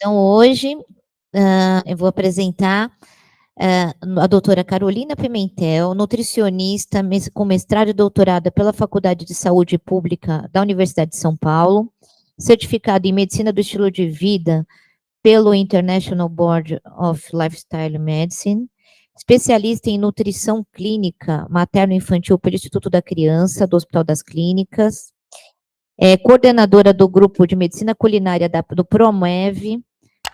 Então, hoje, eu vou apresentar a doutora Carolina Pimentel, nutricionista com mestrado e doutorado pela Faculdade de Saúde Pública da Universidade de São Paulo, certificado em Medicina do Estilo de Vida pelo International Board of Lifestyle Medicine, especialista em nutrição clínica materno-infantil pelo Instituto da Criança, do Hospital das Clínicas, coordenadora do grupo de medicina culinária do PROMEV,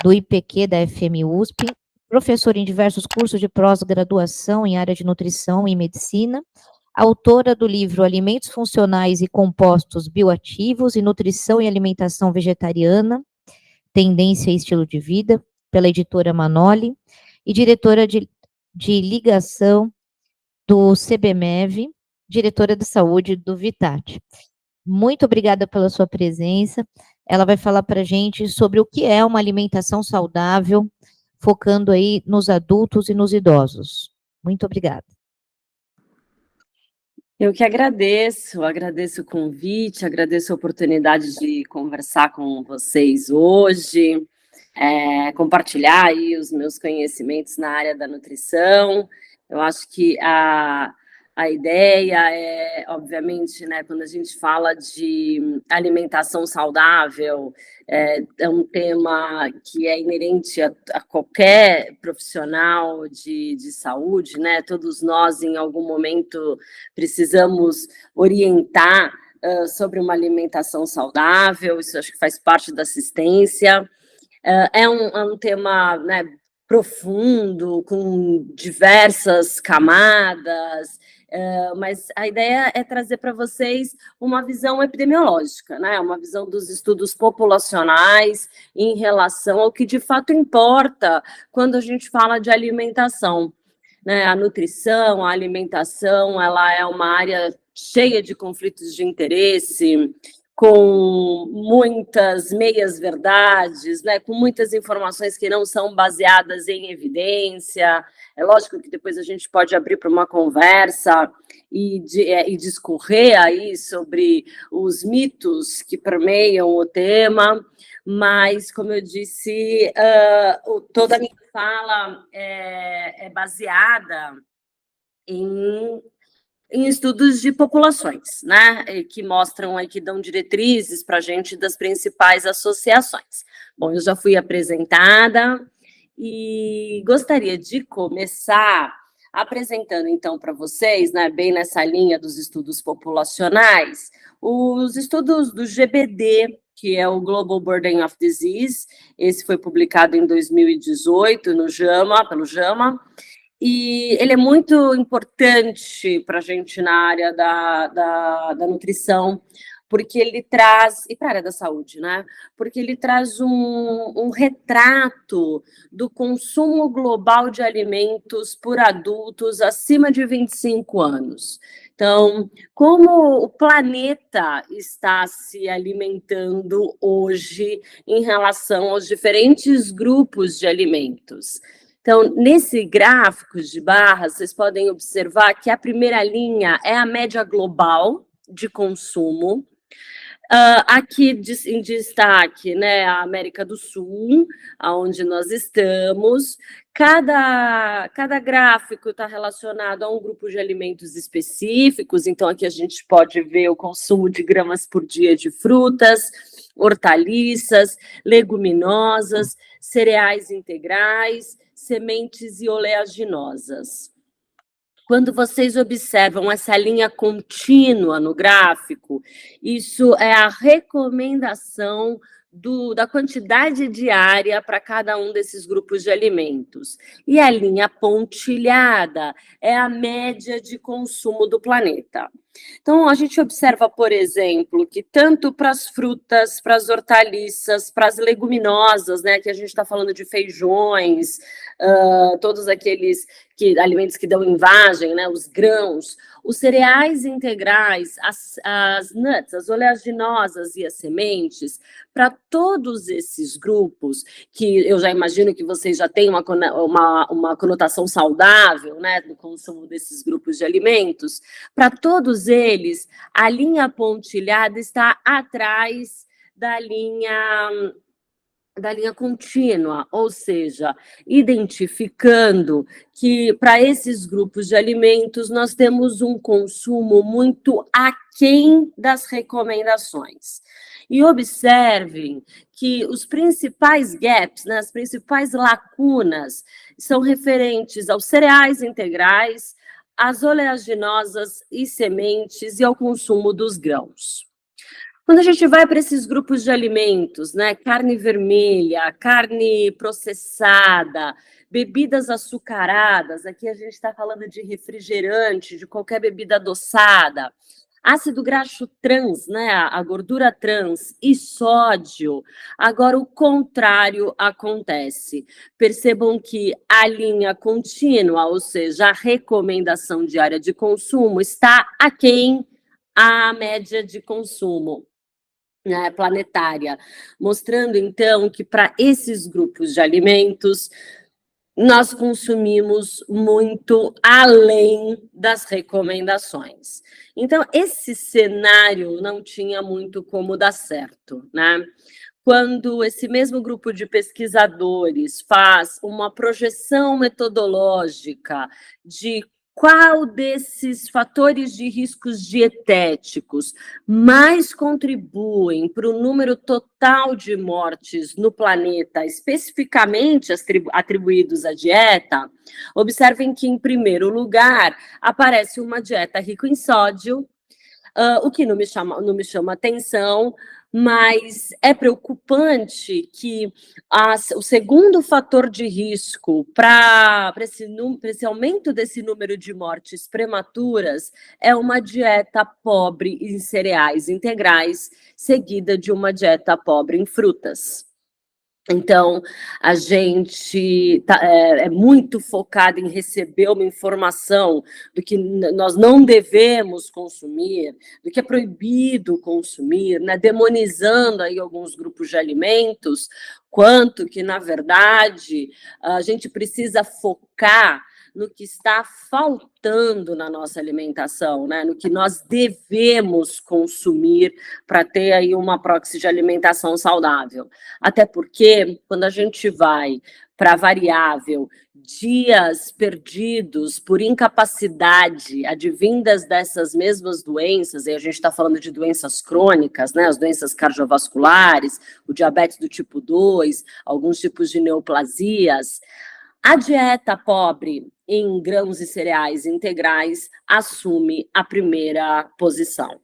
do IPQ da FMUSP, professora em diversos cursos de pós-graduação em área de nutrição e medicina, autora do livro Alimentos Funcionais e Compostos Bioativos e Nutrição e Alimentação Vegetariana, Tendência e Estilo de Vida, pela editora Manoli, e diretora de ligação do CBMEV, diretora de saúde do Vitat. Muito obrigada pela sua presença. Ela vai falar para a gente sobre o que é uma alimentação saudável, focando aí nos adultos e nos idosos. Muito obrigada. Eu que agradeço o convite, agradeço a oportunidade de conversar com vocês hoje, compartilhar aí os meus conhecimentos na área da nutrição. Eu acho que a ideia é, obviamente, né, quando a gente fala de alimentação saudável, é um tema que é inerente a qualquer profissional de saúde, né? Todos nós, em algum momento, precisamos orientar sobre uma alimentação saudável, isso acho que faz parte da assistência. É um tema, né, profundo, com diversas camadas, mas a ideia é trazer para vocês uma visão epidemiológica, né? Uma visão dos estudos populacionais em relação ao que de fato importa quando a gente fala de alimentação, né? A nutrição, a alimentação, ela é uma área cheia de conflitos de interesse, com muitas meias-verdades, né, com muitas informações que não são baseadas em evidência. É lógico que depois a gente pode abrir para uma conversa e discorrer aí sobre os mitos que permeiam o tema, mas, como eu disse, toda a minha fala é baseada em estudos de populações, né, que mostram aí, que dão diretrizes para a gente das principais associações. Bom, eu já fui apresentada e gostaria de começar apresentando, então, para vocês, né, bem nessa linha dos estudos populacionais, os estudos do GBD, que é o Global Burden of Disease. Esse foi publicado em 2018 no JAMA, pelo JAMA, e ele é muito importante para a gente na área da nutrição, porque ele traz, e para a área da saúde, né? Porque ele traz um retrato do consumo global de alimentos por adultos acima de 25 anos. Então, como o planeta está se alimentando hoje em relação aos diferentes grupos de alimentos. Então, nesse gráfico de barras, vocês podem observar que a primeira linha é a média global de consumo. Aqui em destaque, né, a América do Sul, onde nós estamos. Cada gráfico está relacionado a um grupo de alimentos específicos, então aqui a gente pode ver o consumo de gramas por dia de frutas, hortaliças, leguminosas, cereais integrais, sementes e oleaginosas. Quando vocês observam essa linha contínua no gráfico, isso é a recomendação da quantidade diária para cada um desses grupos de alimentos. E a linha pontilhada é a média de consumo do planeta. Então, a gente observa, por exemplo, que tanto para as frutas, para as hortaliças, para as leguminosas, né, que a gente está falando de feijões, todos aqueles alimentos que dão vagem, né, os grãos, os cereais integrais, as nuts, as oleaginosas e as sementes, para todos esses grupos, que eu já imagino que vocês já têm uma conotação saudável, né, do consumo desses grupos de alimentos, para todos eles, a linha pontilhada está atrás da linha da linha contínua, ou seja, identificando que para esses grupos de alimentos nós temos um consumo muito aquém das recomendações. E observem que os principais gaps, né, as principais lacunas, são referentes aos cereais integrais, às oleaginosas e sementes e ao consumo dos grãos. Quando a gente vai para esses grupos de alimentos, né, carne vermelha, carne processada, bebidas açucaradas, aqui a gente está falando de refrigerante, de qualquer bebida adoçada, ácido graxo trans, né, a gordura trans e sódio, agora o contrário acontece. Percebam que a linha contínua, ou seja, a recomendação diária de consumo, está aquém à média de consumo, né, planetária, mostrando então que para esses grupos de alimentos nós consumimos muito além das recomendações. Então, esse cenário não tinha muito como dar certo, né? Quando esse mesmo grupo de pesquisadores faz uma projeção metodológica de qual desses fatores de riscos dietéticos mais contribuem para o número total de mortes no planeta, especificamente atribuídos à dieta, observem que, em primeiro lugar, aparece uma dieta rica em sódio, o que não me chama atenção, mas é preocupante que o segundo fator de risco para esse aumento desse número de mortes prematuras é uma dieta pobre em cereais integrais, seguida de uma dieta pobre em frutas. Então, a gente é muito focado em receber uma informação do que nós não devemos consumir, do que é proibido consumir, né, demonizando aí alguns grupos de alimentos, quanto que, na verdade, a gente precisa focar no que está faltando na nossa alimentação, né, no que nós devemos consumir para ter aí uma proxy de alimentação saudável. Até porque, quando a gente vai para a variável dias perdidos por incapacidade advindas dessas mesmas doenças, e a gente está falando de doenças crônicas, né, as doenças cardiovasculares, o diabetes do tipo 2, alguns tipos de neoplasias, a dieta pobre em grãos e cereais integrais assume a primeira posição.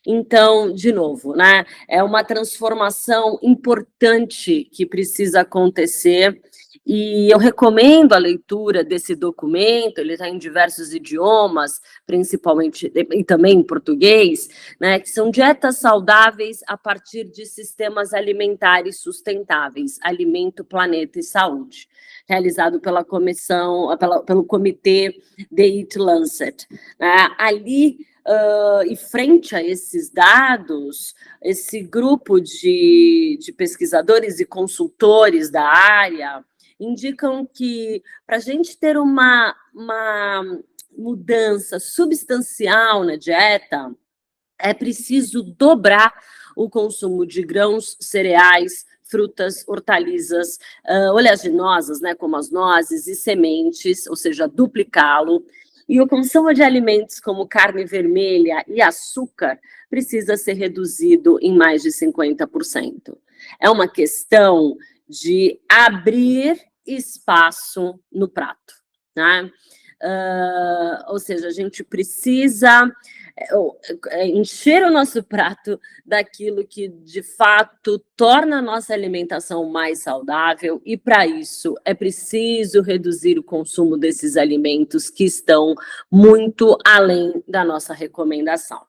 Então, de novo, né, é uma transformação importante que precisa acontecer e eu recomendo a leitura desse documento, ele está em diversos idiomas, principalmente, e também em português, né, que são dietas saudáveis a partir de sistemas alimentares sustentáveis, Alimento, Planeta e Saúde, realizado pela pelo comitê The Eat Lancet. Ali, e frente a esses dados, esse grupo de pesquisadores e consultores da área indicam que para a gente ter uma mudança substancial na dieta, é preciso dobrar o consumo de grãos, cereais, frutas, hortaliças, oleaginosas, né, como as nozes e sementes, ou seja, duplicá-lo. E o consumo de alimentos como carne vermelha e açúcar precisa ser reduzido em mais de 50%. É uma questão de abrir espaço no prato, né? Ou seja, a gente precisa encher o nosso prato daquilo que, de fato, torna a nossa alimentação mais saudável, e, para isso, é preciso reduzir o consumo desses alimentos que estão muito além da nossa recomendação.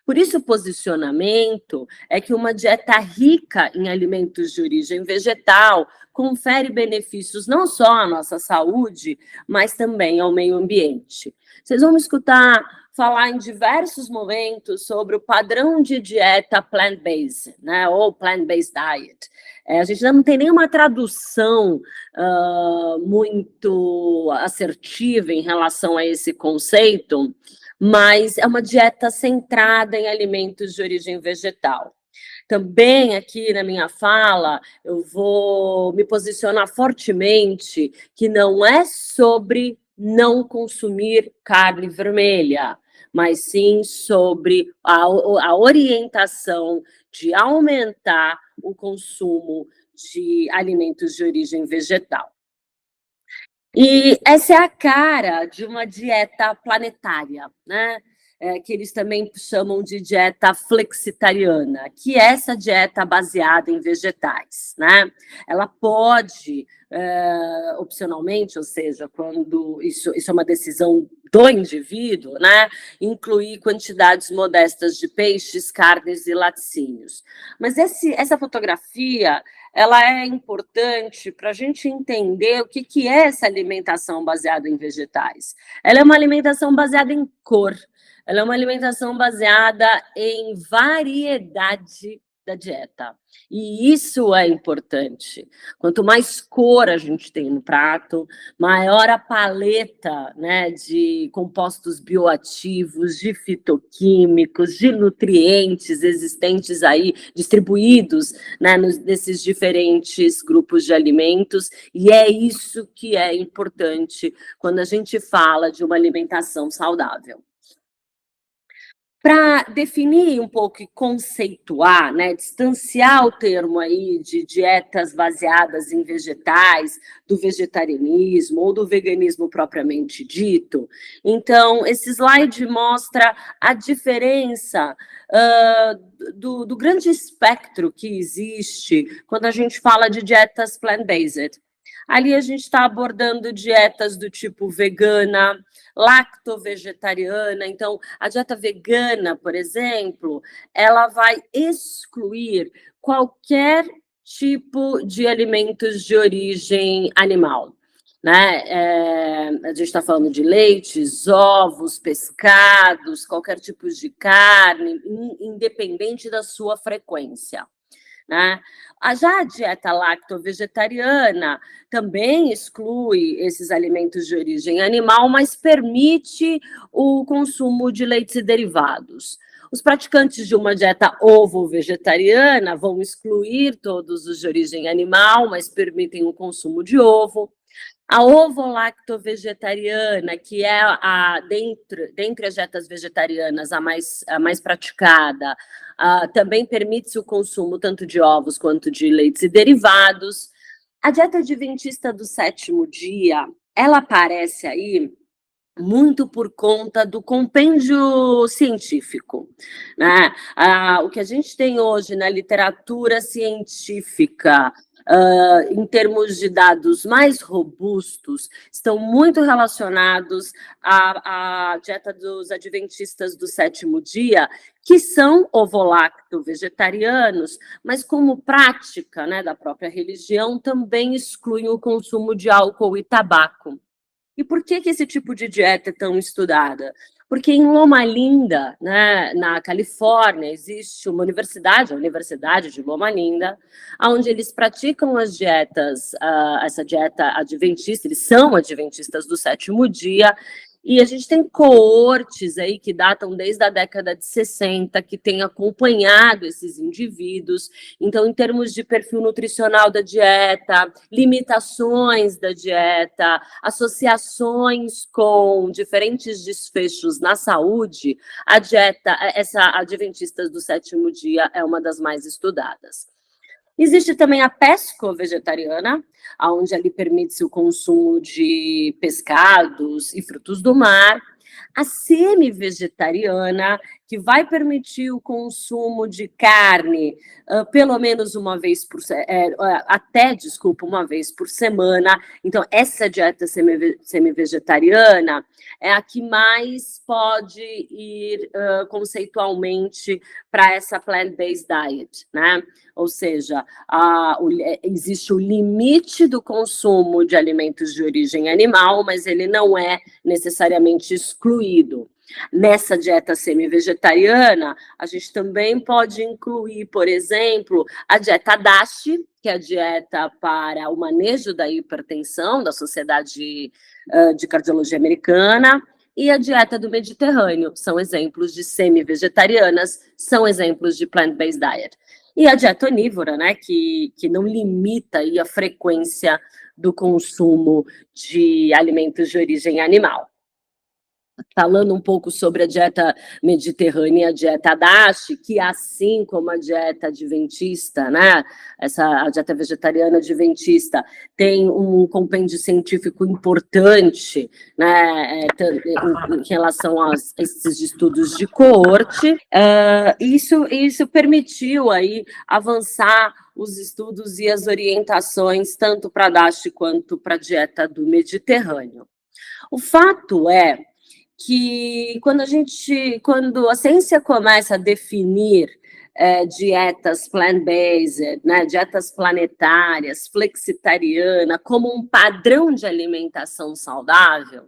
Por isso, o posicionamento é que uma dieta rica em alimentos de origem vegetal confere benefícios não só à nossa saúde, mas também ao meio ambiente. Vocês vão me escutar falar em diversos momentos sobre o padrão de dieta plant-based, né, ou plant-based diet. A gente não tem nenhuma tradução muito assertiva em relação a esse conceito, mas é uma dieta centrada em alimentos de origem vegetal. Também aqui na minha fala, eu vou me posicionar fortemente que não é sobre não consumir carne vermelha, mas sim sobre a orientação de aumentar o consumo de alimentos de origem vegetal. E essa é a cara de uma dieta planetária, né? Que eles também chamam de dieta flexitariana, que é essa dieta baseada em vegetais, né? Ela pode, opcionalmente, ou seja, quando isso é uma decisão do indivíduo, né? Incluir quantidades modestas de peixes, carnes e laticínios. Mas essa fotografia ela é importante para a gente entender o que é essa alimentação baseada em vegetais. Ela é uma alimentação baseada em cor, ela é uma alimentação baseada em variedade da dieta. E isso é importante. Quanto mais cor a gente tem no prato, maior a paleta, né, de compostos bioativos, de fitoquímicos, de nutrientes existentes aí, distribuídos, né, nesses diferentes grupos de alimentos, e é isso que é importante quando a gente fala de uma alimentação saudável. Para definir um pouco e conceituar, né, distanciar o termo aí de dietas baseadas em vegetais, do vegetarianismo ou do veganismo propriamente dito, então esse slide mostra a diferença do grande espectro que existe quando a gente fala de dietas plant-based. Ali a gente está abordando dietas do tipo vegana, lacto-vegetariana. Então, a dieta vegana, por exemplo, ela vai excluir qualquer tipo de alimentos de origem animal. Né? A gente está falando de leites, ovos, pescados, qualquer tipo de carne, independente da sua frequência. Né? Já a dieta lacto-vegetariana também exclui esses alimentos de origem animal, mas permite o consumo de leites e derivados. Os praticantes de uma dieta ovo-vegetariana vão excluir todos os de origem animal, mas permitem o consumo de ovo. A ovo-lacto-vegetariana, que é dentre as dietas vegetarianas a mais praticada, também permite o consumo tanto de ovos quanto de leites e derivados. A dieta adventista do sétimo dia, ela aparece aí muito por conta do compêndio científico, né? O que a gente tem hoje na literatura científica, em termos de dados mais robustos, estão muito relacionados à dieta dos adventistas do sétimo dia, que são ovo-lacto-vegetarianos, mas como prática, né, da própria religião, também excluem o consumo de álcool e tabaco. E por que esse tipo de dieta é tão estudada? Porque em Loma Linda, né, na Califórnia, existe uma universidade, a Universidade de Loma Linda, onde eles praticam as dietas, essa dieta adventista, eles são adventistas do sétimo dia, e a gente tem coortes aí que datam desde a década de 60, que têm acompanhado esses indivíduos. Então, em termos de perfil nutricional da dieta, limitações da dieta, associações com diferentes desfechos na saúde, a dieta, essa adventista do sétimo dia é uma das mais estudadas. Existe também a pesco-vegetariana, onde ali permite-se o consumo de pescados e frutos do mar. A semi-vegetariana, que vai permitir o consumo de carne pelo menos uma vez por uma vez por semana. Então, essa dieta semi-vegetariana é a que mais pode ir conceitualmente para essa plant-based diet, né? Ou seja, existe o limite do consumo de alimentos de origem animal, mas ele não é necessariamente excluído. Nessa dieta semi-vegetariana, a gente também pode incluir, por exemplo, a dieta DASH, que é a dieta para o manejo da hipertensão da Sociedade de Cardiologia Americana, e a dieta do Mediterrâneo. São exemplos de semi-vegetarianas, são exemplos de plant-based diet. e a dieta onívora, né, que não limita aí a frequência do consumo de alimentos de origem animal. Falando um pouco sobre a dieta mediterrânea e a dieta DASH, que assim como a dieta adventista, né, a dieta vegetariana adventista, tem um compêndio científico importante, né, em relação a esses estudos de coorte, isso permitiu aí avançar os estudos e as orientações tanto para a DASH quanto para a dieta do Mediterrâneo. O fato é que quando a ciência começa a definir dietas plant-based, né, dietas planetárias, flexitariana, como um padrão de alimentação saudável,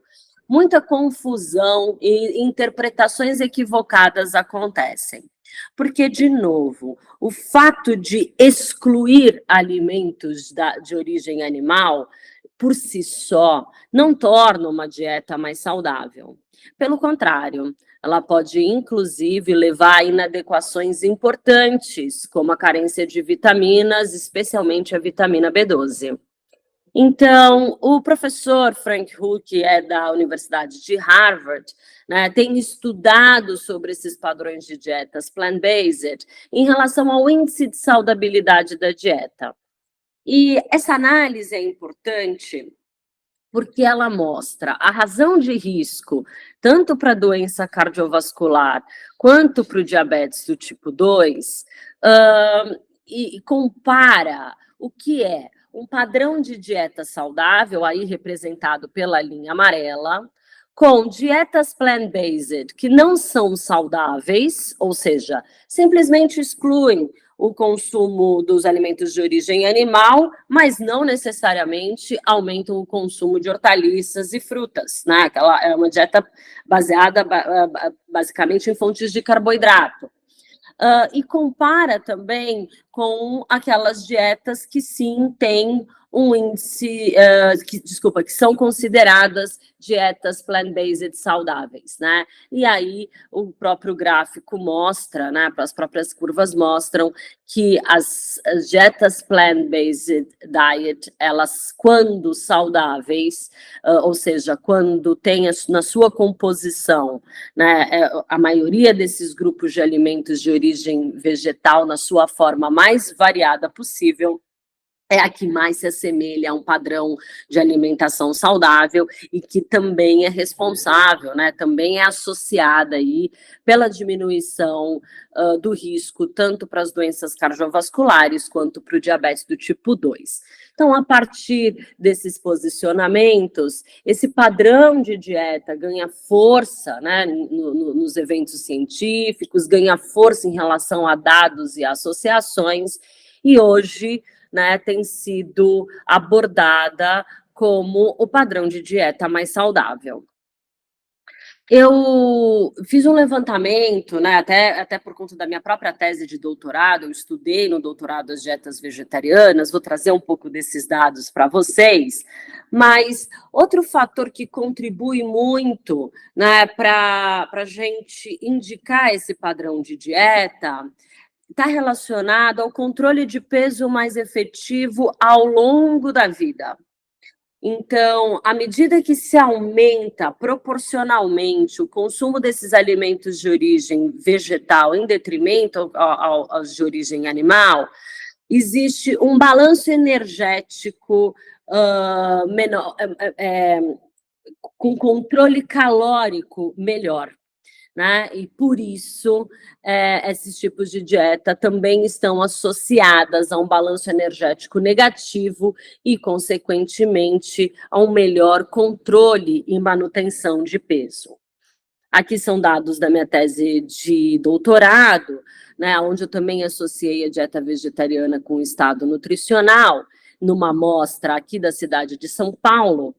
muita confusão e interpretações equivocadas acontecem. Porque, de novo, o fato de excluir alimentos de origem animal, por si só, não torna uma dieta mais saudável. Pelo contrário, ela pode, inclusive, levar a inadequações importantes, como a carência de vitaminas, especialmente a vitamina B12. Então, o professor Frank Hu, que é da Universidade de Harvard, né, tem estudado sobre esses padrões de dietas plant-based em relação ao índice de saudabilidade da dieta. E essa análise é importante porque ela mostra a razão de risco, tanto para a doença cardiovascular quanto para o diabetes do tipo 2, e compara o que é um padrão de dieta saudável, aí representado pela linha amarela, com dietas plant-based que não são saudáveis, ou seja, simplesmente excluem o consumo dos alimentos de origem animal, mas não necessariamente aumentam o consumo de hortaliças e frutas, né? Aquela é uma dieta baseada basicamente em fontes de carboidrato. E compara também com aquelas dietas que sim têm um índice, que são consideradas dietas plant-based saudáveis, né? E aí o próprio gráfico mostra, né, as próprias curvas mostram que as dietas plant-based diet, elas, quando saudáveis, ou seja, quando tem na sua composição, né, a maioria desses grupos de alimentos de origem vegetal na sua forma mais variada possível, é a que mais se assemelha a um padrão de alimentação saudável e que também é responsável, né, também é associada aí pela diminuição do risco tanto para as doenças cardiovasculares quanto para o diabetes do tipo 2. Então, a partir desses posicionamentos, esse padrão de dieta ganha força, né, nos eventos científicos, ganha força em relação a dados e associações, e hoje, né, tem sido abordada como o padrão de dieta mais saudável. Eu fiz um levantamento, né, até por conta da minha própria tese de doutorado, eu estudei no doutorado as dietas vegetarianas, vou trazer um pouco desses dados para vocês, mas outro fator que contribui muito, né, para a gente indicar esse padrão de dieta está relacionado ao controle de peso mais efetivo ao longo da vida. Então, à medida que se aumenta proporcionalmente o consumo desses alimentos de origem vegetal em detrimento aos de origem animal, existe um balanço energético menor, com controle calórico melhor. Né? E por isso, esses tipos de dieta também estão associadas a um balanço energético negativo e, consequentemente, a um melhor controle e manutenção de peso. Aqui são dados da minha tese de doutorado, né, onde eu também associei a dieta vegetariana com o estado nutricional, numa amostra aqui da cidade de São Paulo,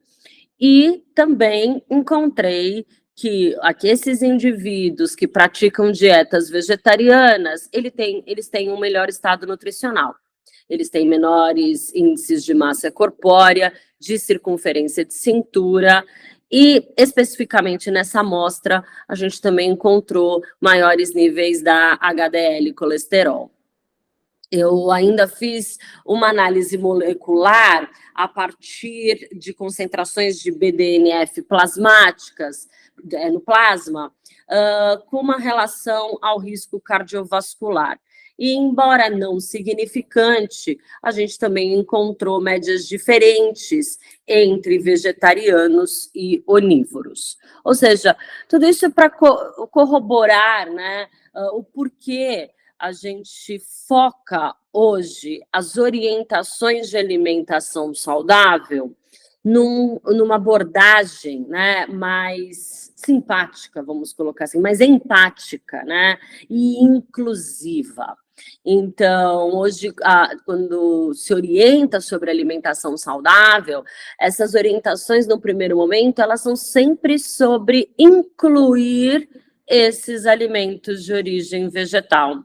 e também encontrei que esses indivíduos que praticam dietas vegetarianas, eles têm um melhor estado nutricional. Eles têm menores índices de massa corpórea, de circunferência de cintura, e especificamente nessa amostra, a gente também encontrou maiores níveis da HDL colesterol. Eu ainda fiz uma análise molecular a partir de concentrações de BDNF plasmáticas no plasma, com uma relação ao risco cardiovascular. E, embora não significante, a gente também encontrou médias diferentes entre vegetarianos e onívoros. Ou seja, tudo isso é para corroborar, né, o porquê a gente foca hoje as orientações de alimentação saudável numa abordagem, né, mais simpática, vamos colocar assim, mais empática, né, e inclusiva. Então, hoje, quando se orienta sobre alimentação saudável, essas orientações, no primeiro momento, elas são sempre sobre incluir esses alimentos de origem vegetal.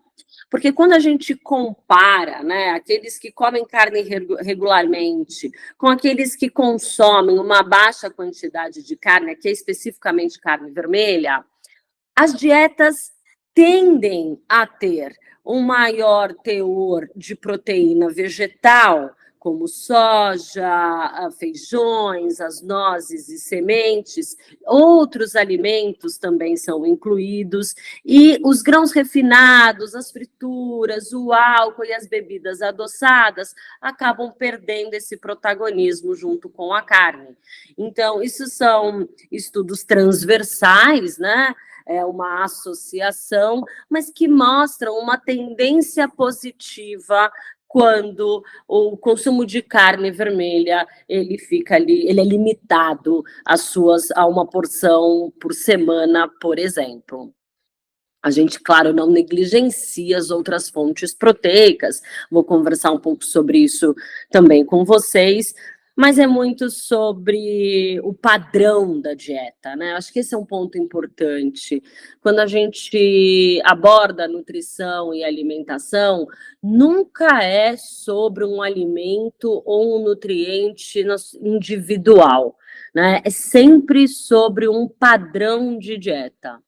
Porque quando a gente compara, né, aqueles que comem carne regularmente com aqueles que consomem uma baixa quantidade de carne, que é especificamente carne vermelha, as dietas tendem a ter um maior teor de proteína vegetal, como soja, feijões, as nozes e sementes. Outros alimentos também são incluídos, e os grãos refinados, as frituras, o álcool e as bebidas adoçadas acabam perdendo esse protagonismo junto com a carne. Então, isso são estudos transversais, né? É uma associação, mas que mostram uma tendência positiva quando o consumo de carne vermelha ele fica ali, ele é limitado a uma porção por semana, por exemplo. A gente, claro, não negligencia as outras fontes proteicas, vou conversar um pouco sobre isso também com vocês, mas é muito sobre o padrão da dieta, né? Acho que esse é um ponto importante. Quando a gente aborda nutrição e alimentação, nunca é sobre um alimento ou um nutriente individual, né? É sempre sobre um padrão de dieta,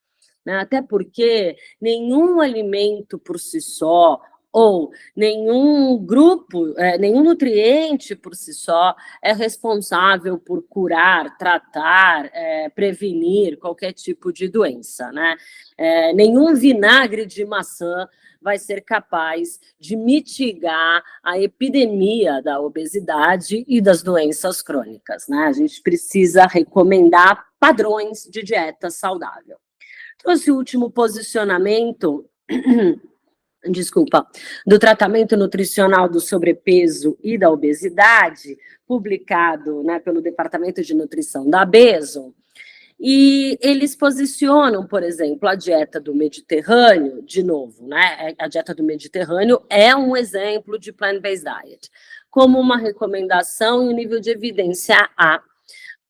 né? Até porque nenhum alimento por si só, ou nenhum grupo, nenhum nutriente por si só é responsável por curar, tratar, prevenir qualquer tipo de doença, né? Nenhum vinagre de maçã vai ser capaz de mitigar a epidemia da obesidade e das doenças crônicas, né? A gente precisa recomendar padrões de dieta saudável. Trouxe o último posicionamento, desculpa, do tratamento nutricional do sobrepeso e da obesidade, publicado, né, pelo Departamento de Nutrição da ABESO, e eles posicionam, por exemplo, a dieta do Mediterrâneo, de novo, né, a dieta do Mediterrâneo é um exemplo de plant-based diet, como uma recomendação e um nível de evidência A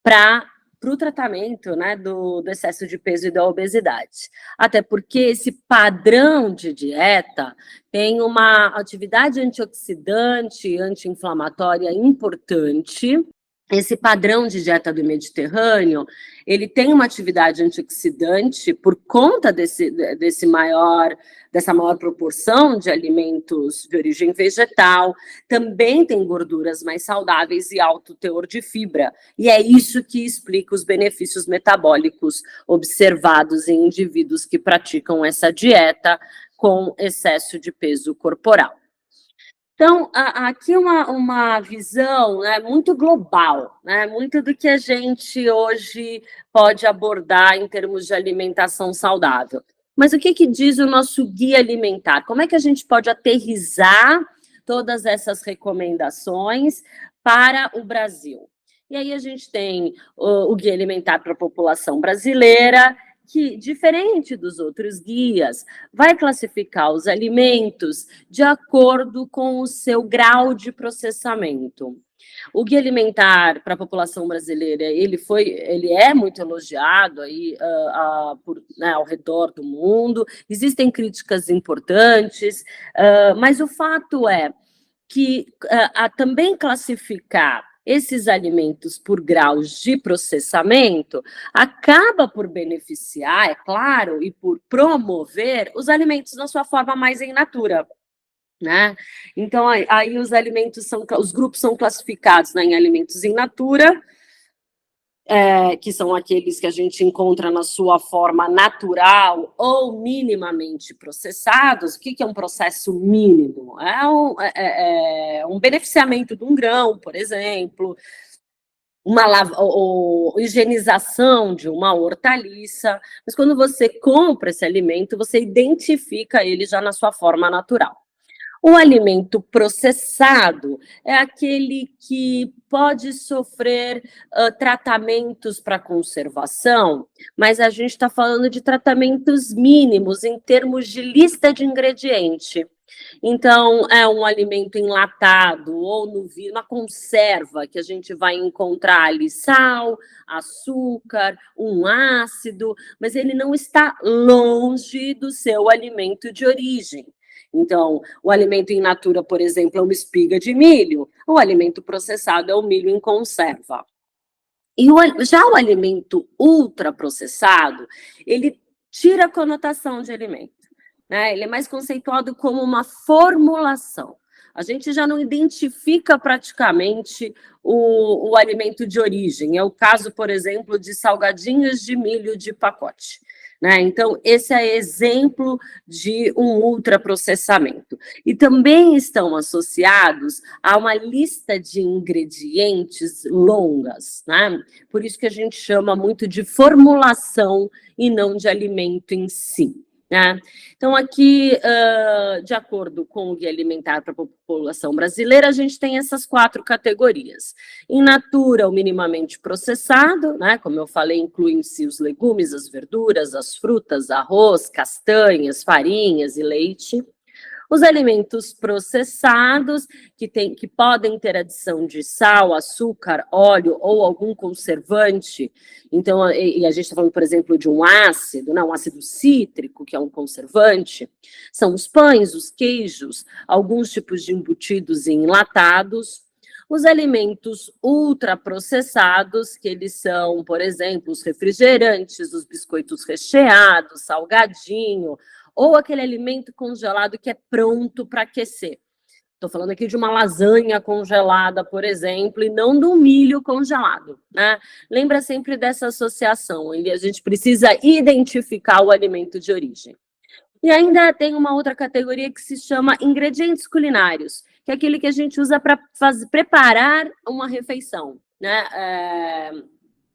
para o tratamento, né, do excesso de peso e da obesidade. Até porque esse padrão de dieta tem uma atividade antioxidante, anti-inflamatória importante. Esse padrão de dieta do Mediterrâneo, ele tem uma atividade antioxidante por conta dessa maior proporção de alimentos de origem vegetal, também tem gorduras mais saudáveis e alto teor de fibra, e é isso que explica os benefícios metabólicos observados em indivíduos que praticam essa dieta com excesso de peso corporal. Então, aqui uma visão, né, muito global, né, muito do que a gente hoje pode abordar em termos de alimentação saudável. Mas o que diz o nosso guia alimentar? Como é que a gente pode aterrissar todas essas recomendações para o Brasil? E aí a gente tem o guia alimentar para a população brasileira, que, diferente dos outros guias, vai classificar os alimentos de acordo com o seu grau de processamento. O guia alimentar para a população brasileira, ele é muito elogiado aí, né, ao redor do mundo, existem críticas importantes, mas o fato é que também classificar esses alimentos por graus de processamento acaba por beneficiar, é claro, e por promover os alimentos na sua forma mais in natura. né? Então, aí os grupos são classificados, né, em alimentos in natura, que são aqueles que a gente encontra na sua forma natural ou minimamente processados. O que é um processo mínimo? É um beneficiamento de um grão, por exemplo, ou higienização de uma hortaliça, mas quando você compra esse alimento, você identifica ele já na sua forma natural. O alimento processado é aquele que pode sofrer tratamentos para conservação, mas a gente está falando de tratamentos mínimos em termos de lista de ingrediente. Então, é um alimento enlatado ou no vidro, uma conserva que a gente vai encontrar ali sal, açúcar, um ácido, mas ele não está longe do seu alimento de origem. Então, o alimento in natura, por exemplo, é uma espiga de milho, o alimento processado é o milho em conserva. E já o alimento ultraprocessado, ele tira a conotação de alimento, né? Ele é mais conceituado como uma formulação. A gente já não identifica praticamente o alimento de origem. É o caso, por exemplo, de salgadinhos de milho de pacote, né? Então, esse é exemplo de um ultraprocessamento. E também estão associados a uma lista de ingredientes longas, né? Por isso que a gente chama muito de formulação e não de alimento em si. Né? Então, aqui, de acordo com o Guia Alimentar para a População Brasileira, a gente tem essas 4 categorias. In natura, o minimamente processado, né? Como eu falei, incluem-se os legumes, as verduras, as frutas, arroz, castanhas, farinhas e leite. Os alimentos processados, que podem ter adição de sal, açúcar, óleo ou algum conservante. Então, e a gente está falando, por exemplo, de um ácido, um ácido cítrico, que é um conservante. São os pães, os queijos, alguns tipos de embutidos e enlatados. Os alimentos ultraprocessados, que eles são, por exemplo, os refrigerantes, os biscoitos recheados, salgadinho, ou aquele alimento congelado que é pronto para aquecer. Estou falando aqui de uma lasanha congelada, por exemplo, e não do milho congelado, né? Lembra sempre dessa associação, a gente precisa identificar o alimento de origem. E ainda tem uma outra categoria que se chama ingredientes culinários, que é aquele que a gente usa para preparar uma refeição, né?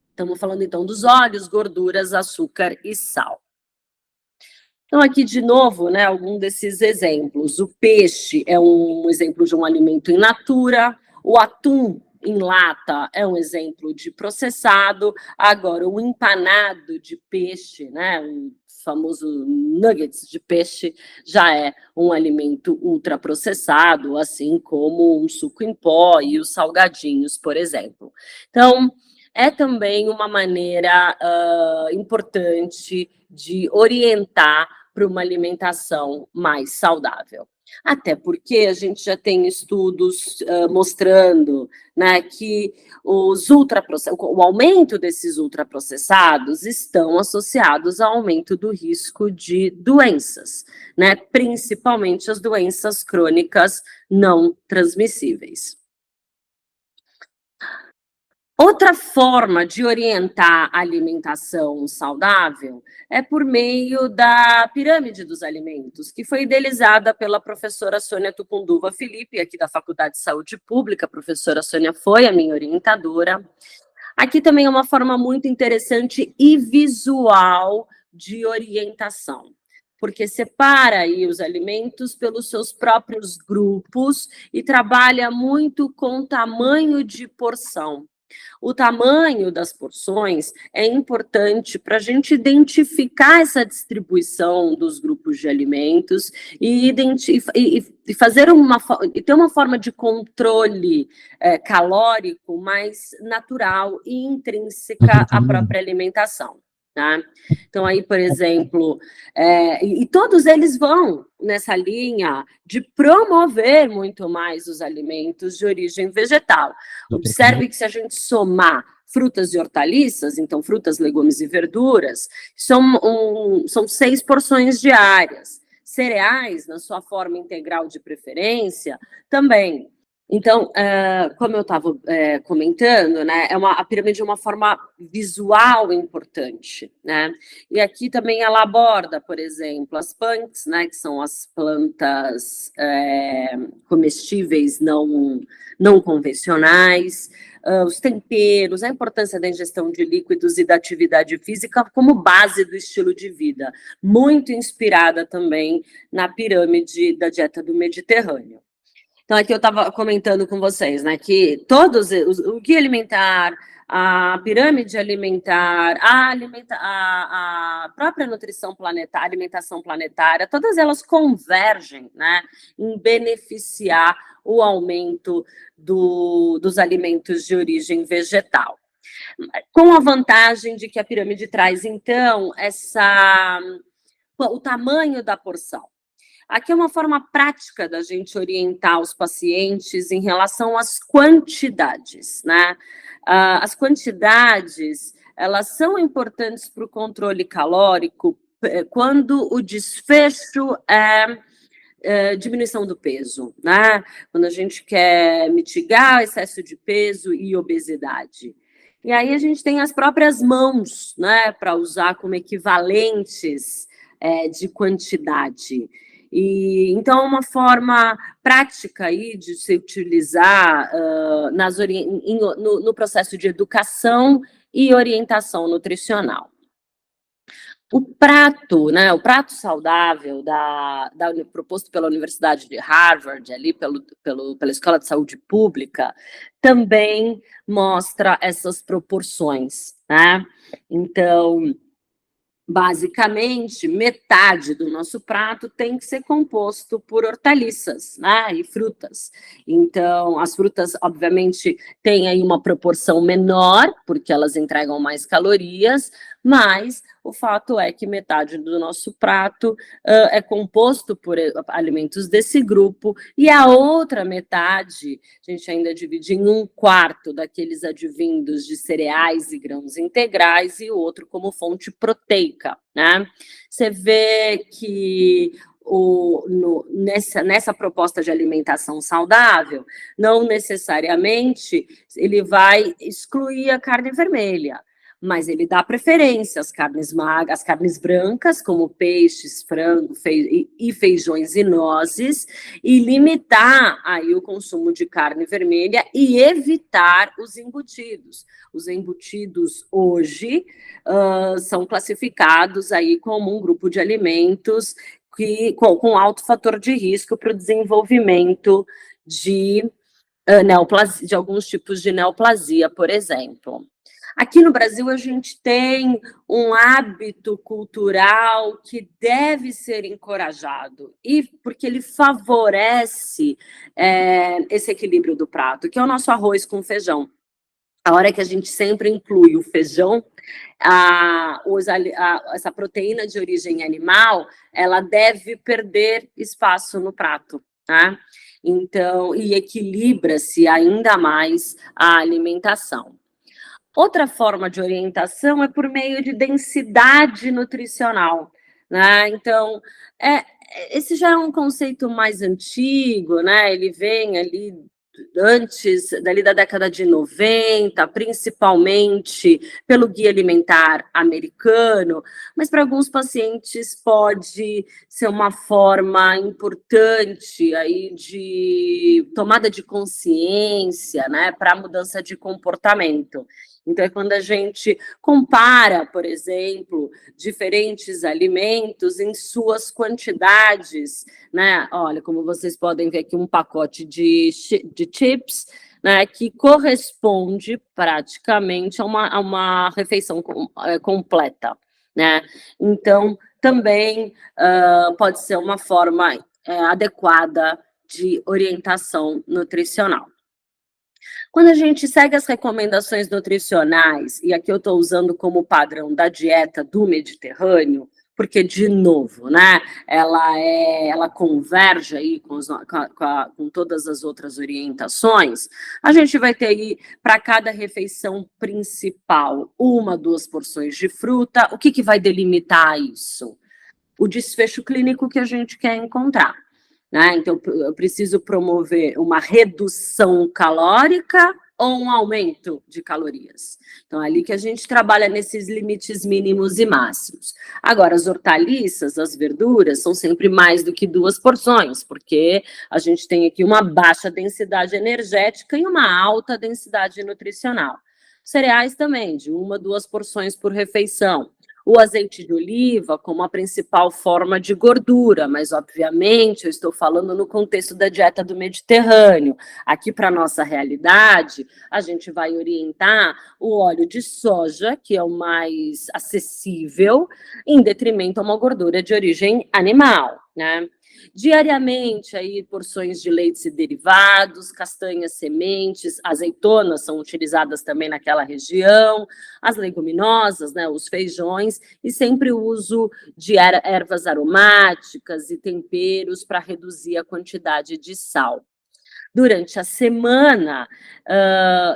Estamos falando, então, dos óleos, gorduras, açúcar e sal. Então, aqui, de novo, né, algum desses exemplos. O peixe é um exemplo de um alimento in natura, o atum em lata é um exemplo de processado, agora o empanado de peixe, né, o famoso nuggets de peixe, já é um alimento ultraprocessado, assim como um suco em pó e os salgadinhos, por exemplo. Então, é também uma maneira importante de orientar para uma alimentação mais saudável. Até porque a gente já tem estudos mostrando, né, que o aumento desses ultraprocessados estão associados ao aumento do risco de doenças, né, principalmente as doenças crônicas não transmissíveis. Outra forma de orientar a alimentação saudável é por meio da pirâmide dos alimentos, que foi idealizada pela professora Sônia Tucunduva Felipe, aqui da Faculdade de Saúde Pública. A professora Sônia foi a minha orientadora. Aqui também é uma forma muito interessante e visual de orientação, porque separa aí os alimentos pelos seus próprios grupos e trabalha muito com tamanho de porção. O tamanho das porções é importante para a gente identificar essa distribuição dos grupos de alimentos e fazer e ter uma forma de controle calórico mais natural e intrínseca à própria alimentação. Tá? Então, aí, por exemplo, e todos eles vão nessa linha de promover muito mais os alimentos de origem vegetal. Observe que se a gente somar frutas e hortaliças, então frutas, legumes e verduras, são 6 porções diárias. Cereais, na sua forma integral de preferência, também. Então, como eu estava comentando, né, a pirâmide é uma forma visual importante, né? E aqui também ela aborda, por exemplo, as punks, né, que são as plantas comestíveis não convencionais, os temperos, a importância da ingestão de líquidos e da atividade física como base do estilo de vida, muito inspirada também na pirâmide da dieta do Mediterrâneo. Então, aqui eu estava comentando com vocês, né, que o guia alimentar, a pirâmide alimentar, a própria nutrição planetária, alimentação planetária, todas elas convergem, né, em beneficiar o aumento dos alimentos de origem vegetal. Com a vantagem de que a pirâmide traz, então, o tamanho da porção. Aqui é uma forma prática da gente orientar os pacientes em relação às quantidades, né? As quantidades, elas são importantes para o controle calórico quando o desfecho é diminuição do peso, né? Quando a gente quer mitigar o excesso de peso e obesidade. E aí a gente tem as próprias mãos, né, para usar como equivalentes de quantidade. E, então, uma forma prática aí de se utilizar no processo de educação e orientação nutricional. O prato, né, o prato saudável proposto pela Universidade de Harvard, ali pela Escola de Saúde Pública, também mostra essas proporções, né? Então, basicamente, metade do nosso prato tem que ser composto por hortaliças, né, e frutas. Então, as frutas, obviamente, têm aí uma proporção menor, porque elas entregam mais calorias, mas o fato é que metade do nosso prato é composto por alimentos desse grupo, e a outra metade, a gente ainda divide em 1/4 daqueles advindos de cereais e grãos integrais, e o outro como fonte proteica, né? Você vê que nessa proposta de alimentação saudável, não necessariamente ele vai excluir a carne vermelha, mas ele dá preferência às carnes magras, às carnes brancas, como peixes, frango e feijões e nozes, e limitar aí o consumo de carne vermelha e evitar os embutidos. Os embutidos hoje são classificados aí como um grupo de alimentos com alto fator de risco para o desenvolvimento de alguns tipos de neoplasia, por exemplo. Aqui no Brasil, a gente tem um hábito cultural que deve ser encorajado, porque ele favorece esse equilíbrio do prato, que é o nosso arroz com feijão. A hora que a gente sempre inclui o feijão, essa proteína de origem animal, ela deve perder espaço no prato, tá? Então, e equilibra-se ainda mais a alimentação. Outra forma de orientação é por meio de densidade nutricional, né? Então, esse já é um conceito mais antigo, né? Ele vem ali antes, dali da década de 90, principalmente pelo Guia Alimentar americano, mas para alguns pacientes pode ser uma forma importante aí de tomada de consciência, né, para a mudança de comportamento. Então, é quando a gente compara, por exemplo, diferentes alimentos em suas quantidades, né? Olha, como vocês podem ver aqui, um pacote de chips, né, que corresponde praticamente a uma refeição completa, né? Então, também pode ser uma forma adequada de orientação nutricional. Quando a gente segue as recomendações nutricionais, e aqui eu estou usando como padrão da dieta do Mediterrâneo, porque, de novo, né, ela converge aí com todas as outras orientações, a gente vai ter aí, para cada refeição principal, 1, 2 porções de fruta. O que vai delimitar isso? o desfecho clínico que a gente quer encontrar, né? Então, eu preciso promover uma redução calórica ou um aumento de calorias. Então, é ali que a gente trabalha nesses limites mínimos e máximos. Agora, as hortaliças, as verduras, são sempre mais do que 2 porções, porque a gente tem aqui uma baixa densidade energética e uma alta densidade nutricional. Cereais também, de 1 a 2 porções por refeição. O azeite de oliva como a principal forma de gordura, mas obviamente eu estou falando no contexto da dieta do Mediterrâneo. Aqui para a nossa realidade, a gente vai orientar o óleo de soja, que é o mais acessível, em detrimento a uma gordura de origem animal, né? Diariamente, aí, porções de leites e derivados, castanhas, sementes, azeitonas são utilizadas também naquela região, as leguminosas, né, os feijões, e sempre o uso de ervas aromáticas e temperos para reduzir a quantidade de sal. Durante a semana,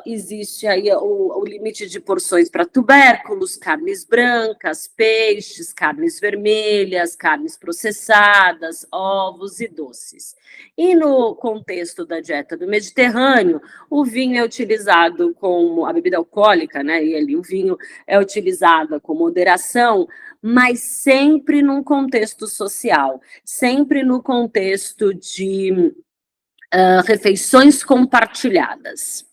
existe aí o limite de porções para tubérculos, carnes brancas, peixes, carnes vermelhas, carnes processadas, ovos e doces. E no contexto da dieta do Mediterrâneo, o vinho é utilizado como a bebida alcoólica, né? E ali o vinho é utilizado com moderação, mas sempre num contexto social, sempre no contexto de refeições compartilhadas.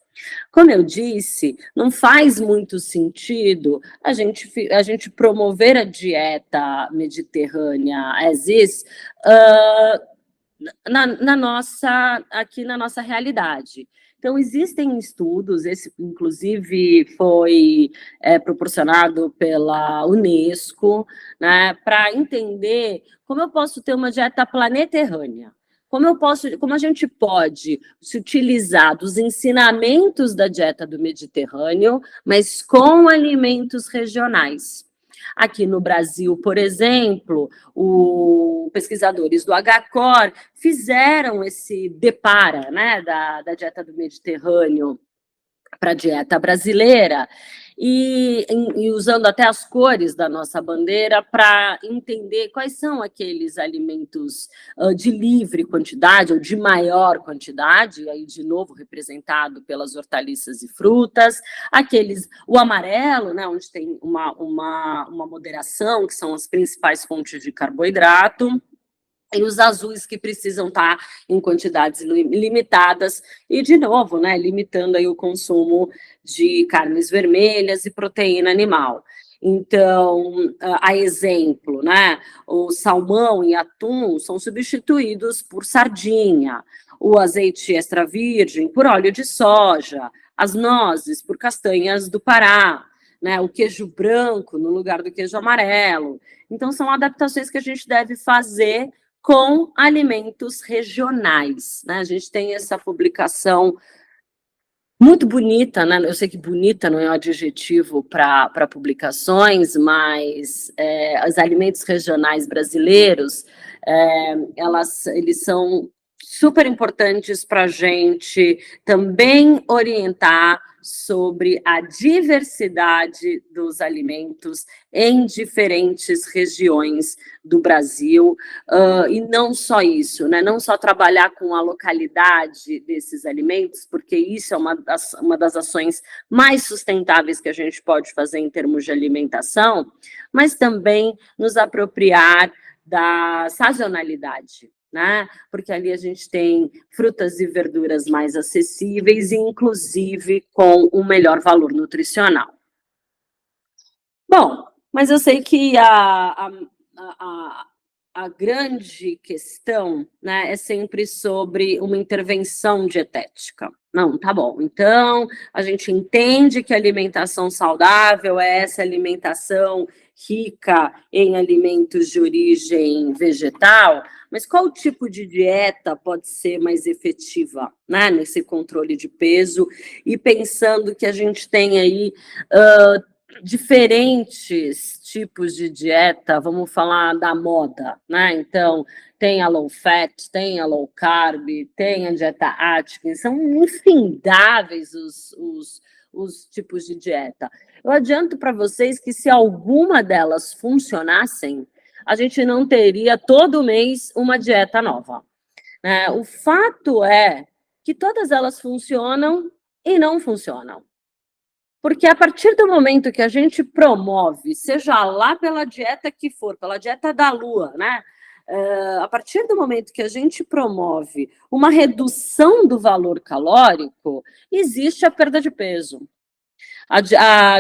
Como eu disse, não faz muito sentido a gente promover a dieta mediterrânea as is, aqui na nossa realidade. Então, existem estudos, esse inclusive foi proporcionado pela Unesco, né, para entender como eu posso ter uma dieta planeterrânea. Como a gente pode se utilizar dos ensinamentos da dieta do Mediterrâneo, mas com alimentos regionais. Aqui no Brasil, por exemplo, os pesquisadores do HCOR fizeram esse depara, né, da dieta do Mediterrâneo para a dieta brasileira, e usando até as cores da nossa bandeira para entender quais são aqueles alimentos de livre quantidade ou de maior quantidade, aí de novo representado pelas hortaliças e frutas, o amarelo, né, onde tem uma moderação, que são as principais fontes de carboidrato, e os azuis que precisam estar em quantidades limitadas, e de novo, né, limitando aí o consumo de carnes vermelhas e proteína animal. Então, a exemplo, né, o salmão e atum são substituídos por sardinha, o azeite extra virgem por óleo de soja, as nozes por castanhas do Pará, né, o queijo branco no lugar do queijo amarelo. Então, são adaptações que a gente deve fazer com alimentos regionais, né? A gente tem essa publicação muito bonita, né? Eu sei que bonita não é um adjetivo para publicações, mas os alimentos regionais brasileiros, eles são super importantes para a gente também orientar sobre a diversidade dos alimentos em diferentes regiões do Brasil, e não só isso, né? Não só trabalhar com a localidade desses alimentos, porque isso é uma das ações mais sustentáveis que a gente pode fazer em termos de alimentação, mas também nos apropriar da sazonalidade, né? Porque ali a gente tem frutas e verduras mais acessíveis e, inclusive, com um melhor valor nutricional. Bom, mas eu sei que a grande questão, né, é sempre sobre uma intervenção dietética. Não, tá bom. Então, a gente entende que a alimentação saudável é essa alimentação rica em alimentos de origem vegetal, mas qual tipo de dieta pode ser mais efetiva, né, nesse controle de peso? E pensando que a gente tem aí diferentes tipos de dieta, vamos falar da moda, né? Então, tem a low fat, tem a low carb, tem a dieta Atkins, são infindáveis os tipos de dieta. Eu adianto para vocês que se alguma delas funcionassem, a gente não teria todo mês uma dieta nova. O fato é que todas elas funcionam e não funcionam. Porque a partir do momento que a gente promove, seja lá pela dieta que for, pela dieta da lua, né? A partir do momento que a gente promove uma redução do valor calórico, existe a perda de peso. A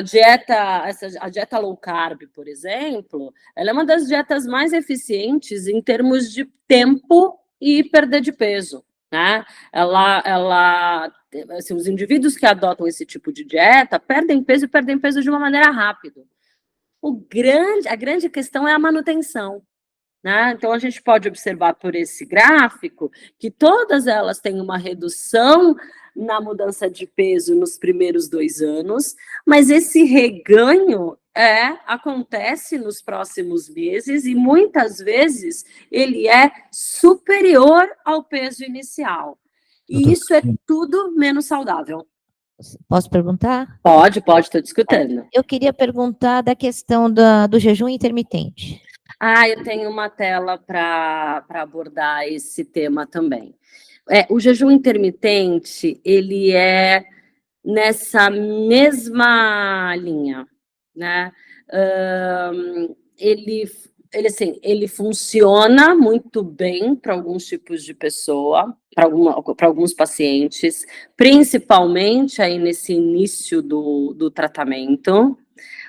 dieta low carb, por exemplo, ela é uma das dietas mais eficientes em termos de tempo e perda de peso, né? Assim, os indivíduos que adotam esse tipo de dieta perdem peso de uma maneira rápida. A grande questão é a manutenção. Então, a gente pode observar por esse gráfico que todas elas têm uma redução na mudança de peso nos primeiros 2 anos, mas esse reganho acontece nos próximos meses e muitas vezes ele é superior ao peso inicial. E isso é tudo menos saudável. Posso perguntar? Pode, estou discutindo. Eu queria perguntar da questão do jejum intermitente. Eu tenho uma tela para abordar esse tema também. O jejum intermitente, ele é nessa mesma linha, né? Ele funciona muito bem para alguns tipos de pessoa, para alguns pacientes, principalmente aí nesse início do tratamento,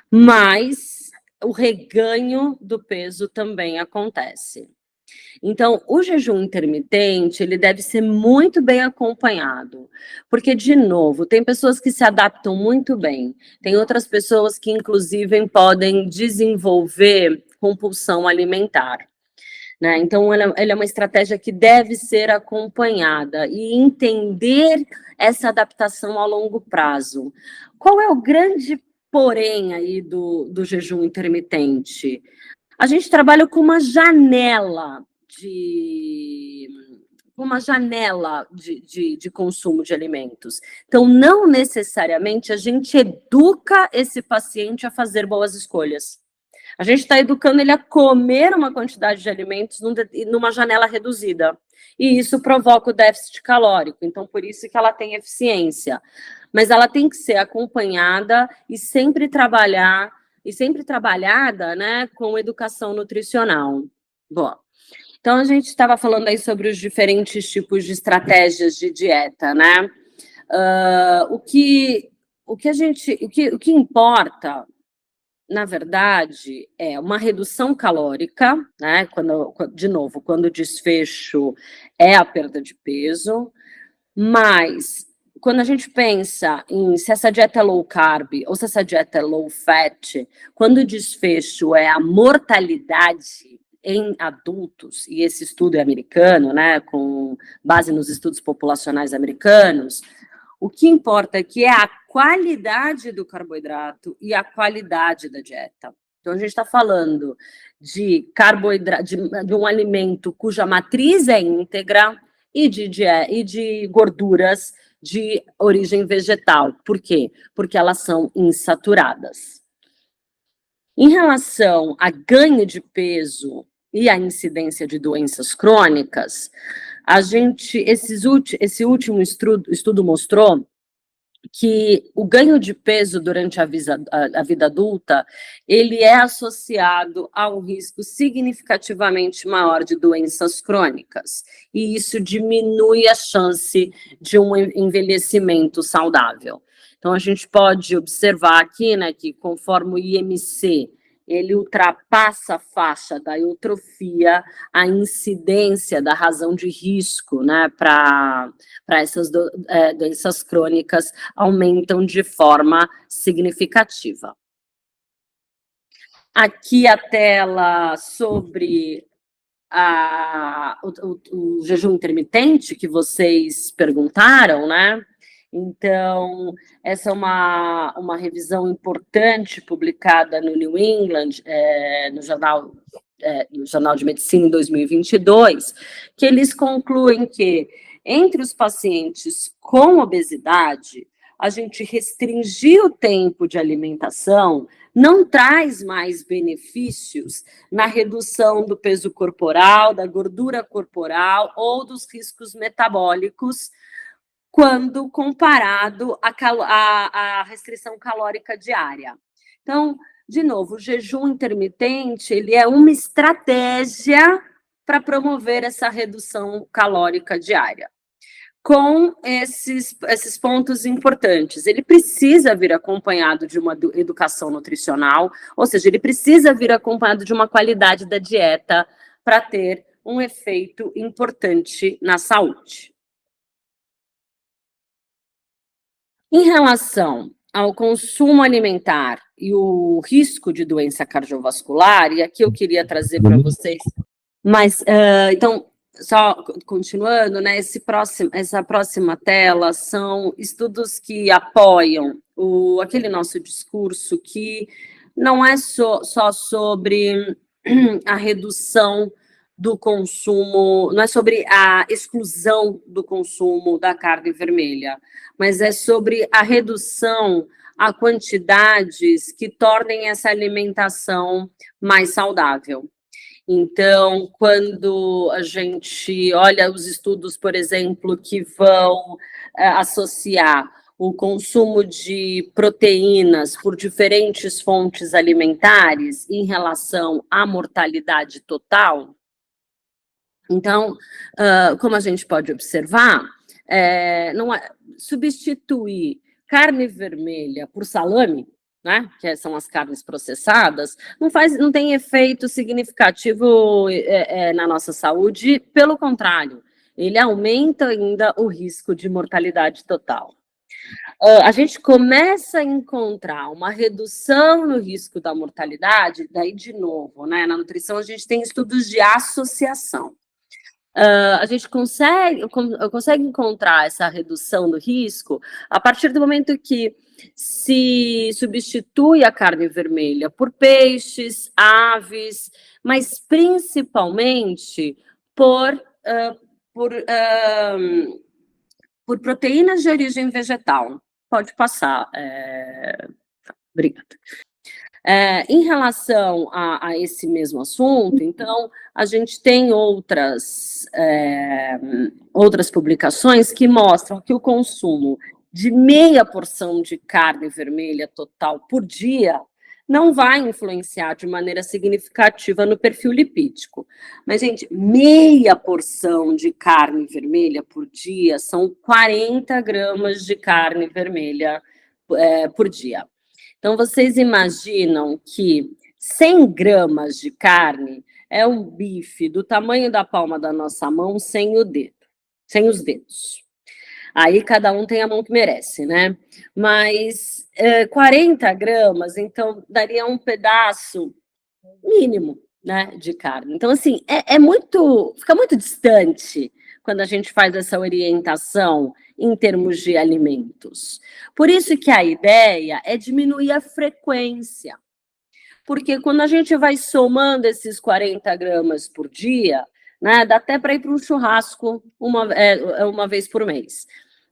mas o reganho do peso também acontece. Então, o jejum intermitente, ele deve ser muito bem acompanhado, porque, de novo, tem pessoas que se adaptam muito bem, tem outras pessoas que, inclusive, podem desenvolver compulsão alimentar, né? Então, ele é uma estratégia que deve ser acompanhada e entender essa adaptação a longo prazo. Qual é o grande porém aí do jejum intermitente? A gente trabalha com uma janela de consumo de alimentos. Então, não necessariamente a gente educa esse paciente a fazer boas escolhas. A gente está educando ele a comer uma quantidade de alimentos numa janela reduzida. E isso provoca o déficit calórico. Então, por isso que ela tem eficiência. Mas ela tem que ser acompanhada e sempre trabalhada, né, com educação nutricional. Bom, então a gente estava falando aí sobre os diferentes tipos de estratégias de dieta, né? O que importa, na verdade, é uma redução calórica, né? Quando o desfecho é a perda de peso, mas quando a gente pensa em se essa dieta é low carb ou se essa dieta é low fat, quando o desfecho é a mortalidade em adultos, e esse estudo é americano, né, com base nos estudos populacionais americanos, o que importa aqui é a qualidade do carboidrato e a qualidade da dieta. Então, a gente está falando de carboidrato, de um alimento cuja matriz é íntegra e de gorduras de origem vegetal. Por quê? Porque elas são insaturadas. Em relação a ganho de peso e a incidência de doenças crônicas, esse último estudo mostrou que o ganho de peso durante a vida adulta, ele é associado a um risco significativamente maior de doenças crônicas, e isso diminui a chance de um envelhecimento saudável. Então, a gente pode observar aqui, né, que conforme o IMC, ele ultrapassa a faixa da eutrofia, a incidência da razão de risco, né, para essas doenças crônicas aumentam de forma significativa. Aqui a tela sobre o jejum intermitente que vocês perguntaram, né? Então, essa é uma revisão importante publicada no New England, no Jornal de Medicina em 2022, que eles concluem que entre os pacientes com obesidade, a gente restringir o tempo de alimentação não traz mais benefícios na redução do peso corporal, da gordura corporal ou dos riscos metabólicos, quando comparado à restrição calórica diária. Então, de novo, o jejum intermitente, ele é uma estratégia para promover essa redução calórica diária. Com esses pontos importantes, ele precisa vir acompanhado de uma educação nutricional, ou seja, ele precisa vir acompanhado de uma qualidade da dieta para ter um efeito importante na saúde. Em relação ao consumo alimentar e o risco de doença cardiovascular, e aqui eu queria trazer para vocês, mas, então, só continuando, né, essa próxima tela são estudos que apoiam aquele nosso discurso que não é só sobre a redução do consumo, não é sobre a exclusão do consumo da carne vermelha, mas é sobre a redução a quantidades que tornem essa alimentação mais saudável. Então, quando a gente olha os estudos, por exemplo, que vão associar o consumo de proteínas por diferentes fontes alimentares em relação à mortalidade total, então, como a gente pode observar, substituir carne vermelha por salame, né, que são as carnes processadas, não tem efeito significativo na nossa saúde, pelo contrário, ele aumenta ainda o risco de mortalidade total. A gente começa a encontrar uma redução no risco da mortalidade, daí de novo, né, na nutrição a gente tem estudos de associação. A gente consegue encontrar essa redução do risco a partir do momento que se substitui a carne vermelha por peixes, aves, mas principalmente por proteínas de origem vegetal. Pode passar. Obrigada. Em relação a esse mesmo assunto, então, a gente tem outras publicações que mostram que o consumo de meia porção de carne vermelha total por dia não vai influenciar de maneira significativa no perfil lipídico. Mas, gente, meia porção de carne vermelha por dia são 40 gramas de carne vermelha por dia. Então, vocês imaginam que 100 gramas de carne é um bife do tamanho da palma da nossa mão sem os dedos. Aí cada um tem a mão que merece, né? Mas 40 gramas, então, daria um pedaço mínimo, né, de carne. Então, assim, fica muito distante quando a gente faz essa orientação em termos de alimentos. Por isso que a ideia é diminuir a frequência, porque quando a gente vai somando esses 40 gramas por dia, né, dá até para ir para um churrasco uma vez por mês.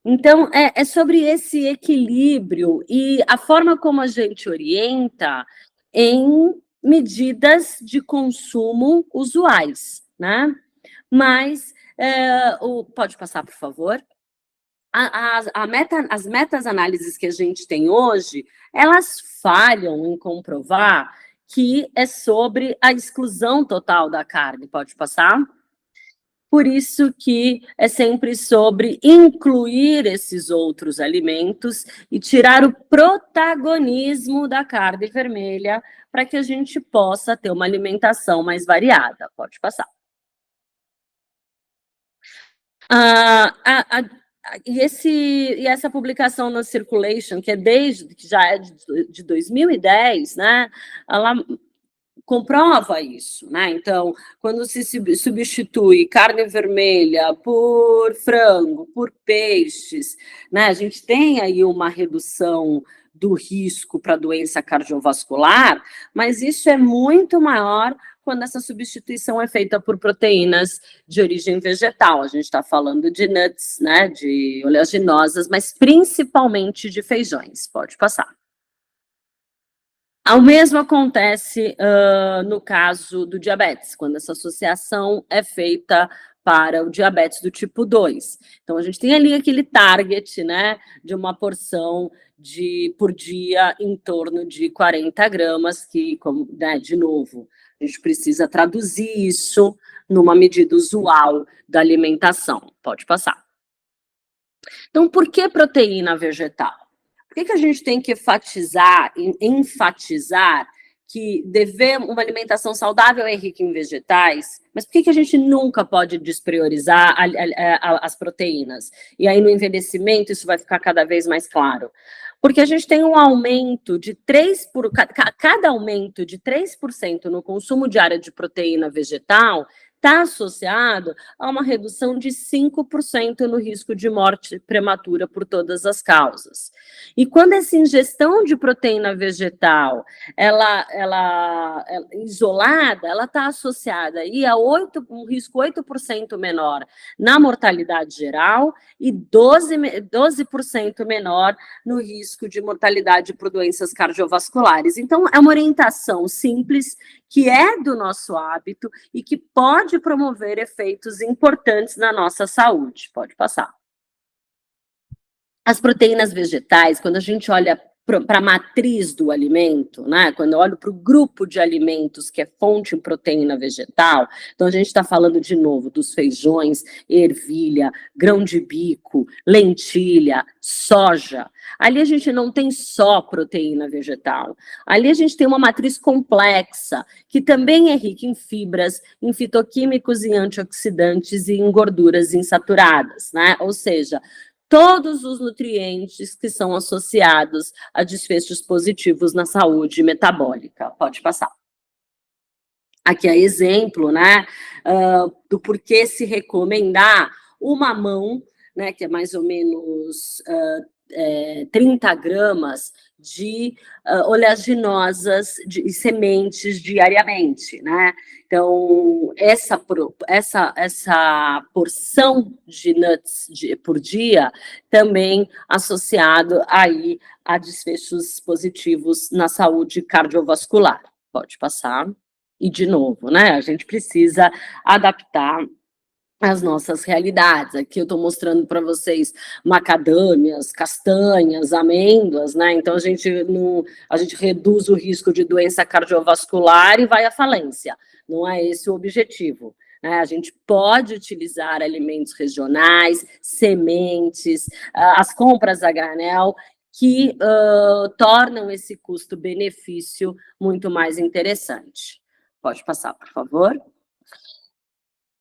Então, é sobre esse equilíbrio e a forma como a gente orienta em medidas de consumo usuais, né? Mas, pode passar, por favor? As meta-análises que a gente tem hoje, elas falham em comprovar que é sobre a exclusão total da carne. Pode passar? Por isso que é sempre sobre incluir esses outros alimentos e tirar o protagonismo da carne vermelha para que a gente possa ter uma alimentação mais variada. Pode passar. E essa publicação na Circulation, que já é de 2010, né? Ela comprova isso, né? Então, quando se substitui carne vermelha por frango, por peixes, né? A gente tem aí uma redução do risco para doença cardiovascular, mas isso é muito maior quando essa substituição é feita por proteínas de origem vegetal. A gente está falando de nuts, né, de oleaginosas, mas principalmente de feijões. Pode passar. O mesmo acontece no caso do diabetes, quando essa associação é feita para o diabetes do tipo 2. Então, a gente tem ali aquele target, né, de uma porção por dia em torno de 40 gramas, que, né, de novo, a gente precisa traduzir isso numa medida usual da alimentação. Pode passar. Então, por que proteína vegetal? Por que a gente tem que enfatizar que uma alimentação saudável é rica em vegetais, mas por que a gente nunca pode despriorizar as proteínas? E aí, no envelhecimento, isso vai ficar cada vez mais claro. Porque a gente tem um aumento de cada aumento de 3% no consumo diário de proteína vegetal está associado a uma redução de 5% no risco de morte prematura por todas as causas. E quando essa ingestão de proteína vegetal, ela isolada, ela está associada aí a um risco 8% menor na mortalidade geral e 12% menor no risco de mortalidade por doenças cardiovasculares. Então, é uma orientação simples, que é do nosso hábito e que pode promover efeitos importantes na nossa saúde. Pode passar. As proteínas vegetais, quando a gente olha para a matriz do alimento, né? Quando eu olho para o grupo de alimentos que é fonte de proteína vegetal, então a gente está falando de novo dos feijões, ervilha, grão de bico, lentilha, soja. Ali a gente não tem só proteína vegetal. Ali a gente tem uma matriz complexa, que também é rica em fibras, em fitoquímicos e antioxidantes e em gorduras insaturadas, né? Ou seja, todos os nutrientes que são associados a desfechos positivos na saúde metabólica. Pode passar. Aqui é exemplo, né, do porquê se recomendar o mamão, né, que é mais ou menos 30 gramas de oleaginosas e sementes diariamente, né? Então, essa porção de nuts por dia também associado aí a desfechos positivos na saúde cardiovascular. Pode passar. E, de novo, né? A gente precisa adaptar as nossas realidades. Aqui eu estou mostrando para vocês macadâmias, castanhas, amêndoas, né? Então a gente reduz o risco de doença cardiovascular e vai à falência. Não é esse o objetivo. Né? A gente pode utilizar alimentos regionais, sementes, as compras a granel, que tornam esse custo-benefício muito mais interessante. Pode passar, por favor.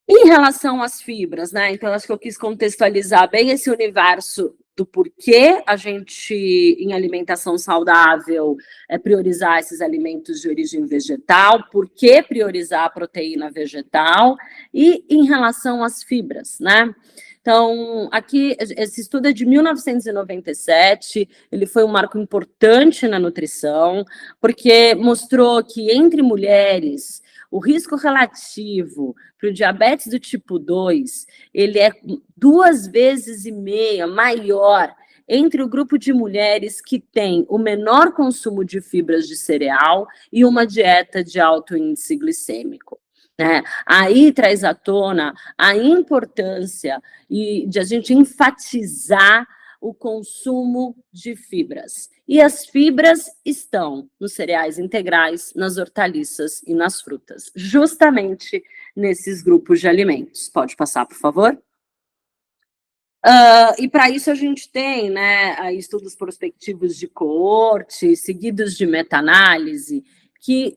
Em relação às fibras, né? Então, acho que eu quis contextualizar bem esse universo do porquê a gente, em alimentação saudável, priorizar esses alimentos de origem vegetal, por que priorizar a proteína vegetal e em relação às fibras, né? Então, aqui, esse estudo é de 1997, ele foi um marco importante na nutrição, porque mostrou que entre mulheres, o risco relativo para o diabetes do tipo 2, ele é 2,5 vezes maior entre o grupo de mulheres que tem o menor consumo de fibras de cereal e uma dieta de alto índice glicêmico. Né? Aí traz à tona a importância de a gente enfatizar o consumo de fibras. E as fibras estão nos cereais integrais, nas hortaliças e nas frutas, justamente nesses grupos de alimentos. Pode passar, por favor? E para isso a gente tem, né, estudos prospectivos de coorte, seguidos de meta-análise, que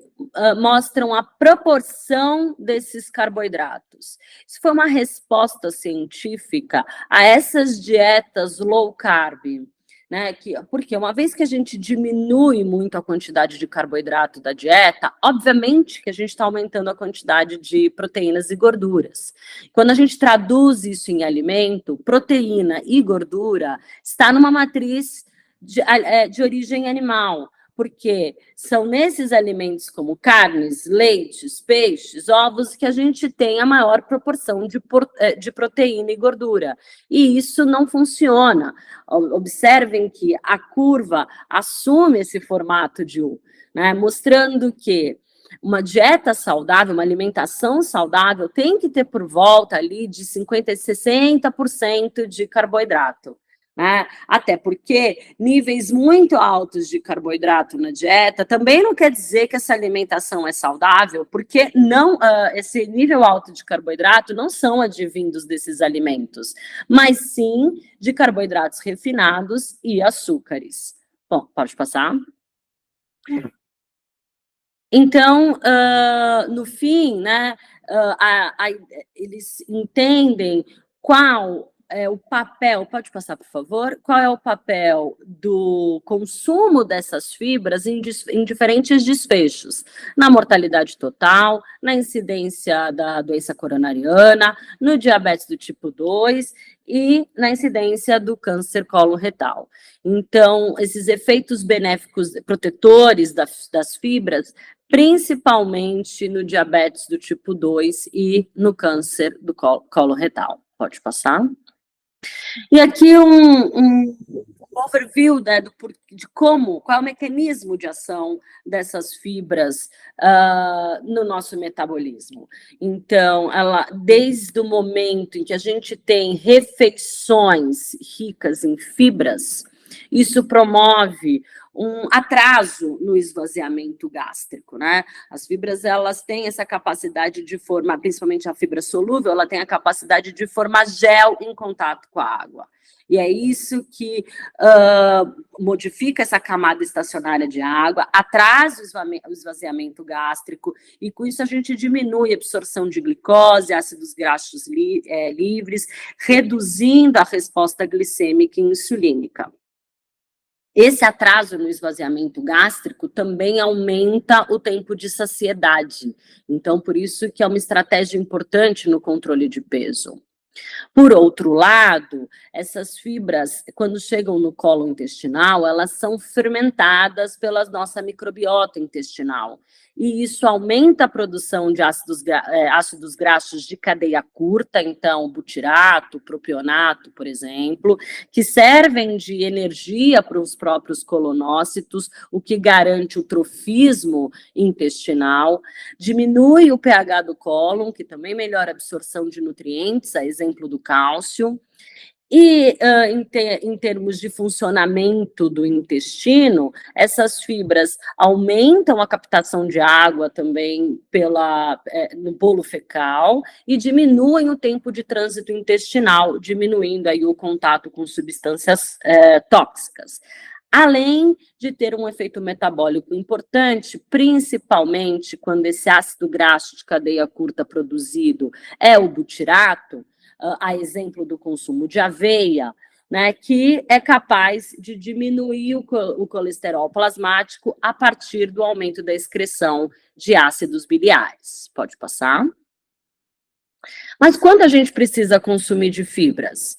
mostram a proporção desses carboidratos. Isso foi uma resposta científica a essas dietas low carb, né? Porque uma vez que a gente diminui muito a quantidade de carboidrato da dieta, obviamente que a gente está aumentando a quantidade de proteínas e gorduras. Quando a gente traduz isso em alimento, proteína e gordura está numa matriz de origem animal, porque são nesses alimentos como carnes, leites, peixes, ovos, que a gente tem a maior proporção de proteína e gordura. E isso não funciona. Observem que a curva assume esse formato de U, né, mostrando que uma dieta saudável, uma alimentação saudável, tem que ter por volta ali de 50% a 60% de carboidrato. Né? Até porque níveis muito altos de carboidrato na dieta também não quer dizer que essa alimentação é saudável, porque não, esse nível alto de carboidrato não são advindos desses alimentos, mas sim de carboidratos refinados e açúcares. Bom, pode passar? Então, no fim, né, eles entendem qual é o papel, pode passar, por favor? Qual é o papel do consumo dessas fibras em diferentes desfechos, na mortalidade total, na incidência da doença coronariana, no diabetes do tipo 2 e na incidência do câncer coloretal. Então, esses efeitos benéficos protetores das fibras, principalmente no diabetes do tipo 2 e no câncer do colo retal. Pode passar. E aqui um overview, né, de qual é o mecanismo de ação dessas fibras no nosso metabolismo. Então, desde o momento em que a gente tem refeições ricas em fibras, isso promove um atraso no esvaziamento gástrico, né? As fibras, elas têm essa capacidade de formar, principalmente a fibra solúvel, ela tem a capacidade de formar gel em contato com a água. E é isso que modifica essa camada estacionária de água, atrasa o esvaziamento gástrico, e com isso a gente diminui a absorção de glicose, ácidos graxos livres, reduzindo a resposta glicêmica e insulínica. Esse atraso no esvaziamento gástrico também aumenta o tempo de saciedade. Então, por isso que é uma estratégia importante no controle de peso. Por outro lado, essas fibras, quando chegam no colo intestinal, elas são fermentadas pela nossa microbiota intestinal. E isso aumenta a produção de ácidos graxos de cadeia curta, então butirato, propionato, por exemplo, que servem de energia para os próprios colonócitos, o que garante o trofismo intestinal, diminui o pH do cólon, que também melhora a absorção de nutrientes, a exemplo do cálcio. E em termos de funcionamento do intestino, essas fibras aumentam a captação de água também no bolo fecal e diminuem o tempo de trânsito intestinal, diminuindo aí o contato com substâncias tóxicas. Além de ter um efeito metabólico importante, principalmente quando esse ácido graxo de cadeia curta produzido é o butirato, a exemplo do consumo de aveia, né, que é capaz de diminuir o colesterol plasmático a partir do aumento da excreção de ácidos biliares. Pode passar. Mas quando a gente precisa consumir de fibras?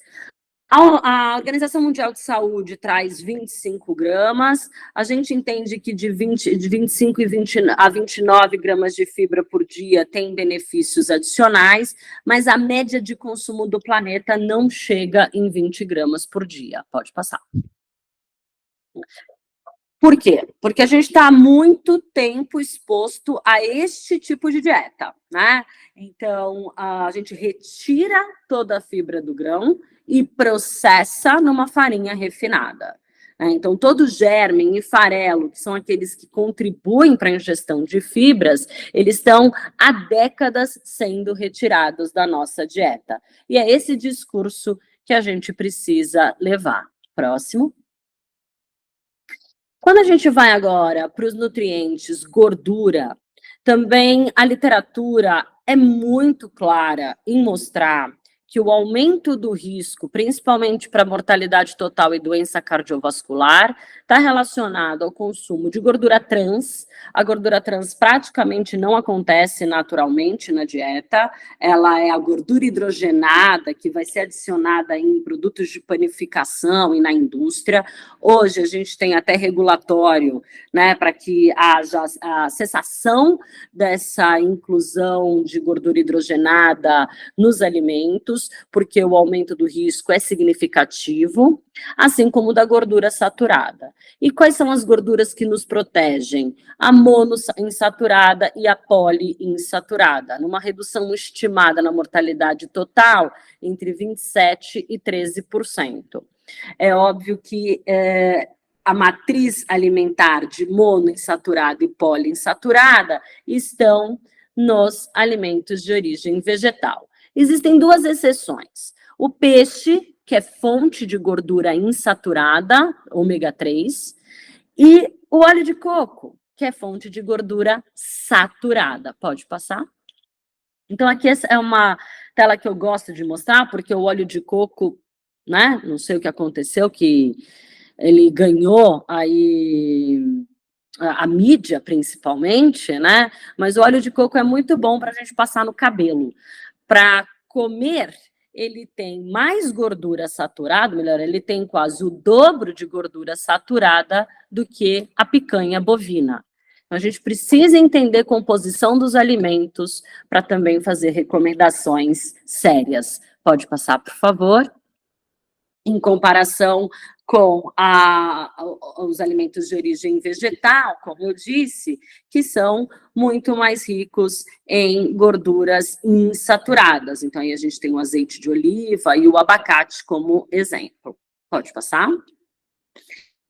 A Organização Mundial de Saúde traz 25 gramas, a gente entende que de 25 a 29 gramas de fibra por dia tem benefícios adicionais, mas a média de consumo do planeta não chega em 20 gramas por dia. Pode passar. Por quê? Porque a gente está há muito tempo exposto a este tipo de dieta, né? Então, a gente retira toda a fibra do grão e processa numa farinha refinada. Né? Então, todo germe e farelo, que são aqueles que contribuem para a ingestão de fibras, eles estão há décadas sendo retirados da nossa dieta. E é esse discurso que a gente precisa levar. Próximo. Quando a gente vai agora para os nutrientes gordura, também a literatura é muito clara em mostrar que o aumento do risco, principalmente para mortalidade total e doença cardiovascular, está relacionado ao consumo de gordura trans. A gordura trans praticamente não acontece naturalmente na dieta, ela é a gordura hidrogenada que vai ser adicionada em produtos de panificação e na indústria. Hoje a gente tem até regulatório, né, para que haja a cessação dessa inclusão de gordura hidrogenada nos alimentos, porque o aumento do risco é significativo, assim como o da gordura saturada. E quais são as gorduras que nos protegem? A monoinsaturada e a poliinsaturada, numa redução estimada na mortalidade total entre 27% e 13%. É óbvio que a matriz alimentar de monoinsaturada e poliinsaturada estão nos alimentos de origem vegetal. Existem duas exceções. O peixe, que é fonte de gordura insaturada, ômega 3, e o óleo de coco, que é fonte de gordura saturada. Pode passar? Então, aqui essa é uma tela que eu gosto de mostrar, porque o óleo de coco, né, não sei o que aconteceu, que ele ganhou aí a mídia, principalmente, né, mas o óleo de coco é muito bom para a gente passar no cabelo. Para comer, ele tem mais gordura saturada, melhor, ele tem quase o dobro de gordura saturada do que a picanha bovina. Então, a gente precisa entender a composição dos alimentos para também fazer recomendações sérias. Pode passar, por favor? Em comparação com os alimentos de origem vegetal, como eu disse, que são muito mais ricos em gorduras insaturadas. Então, aí a gente tem o azeite de oliva e o abacate como exemplo. Pode passar?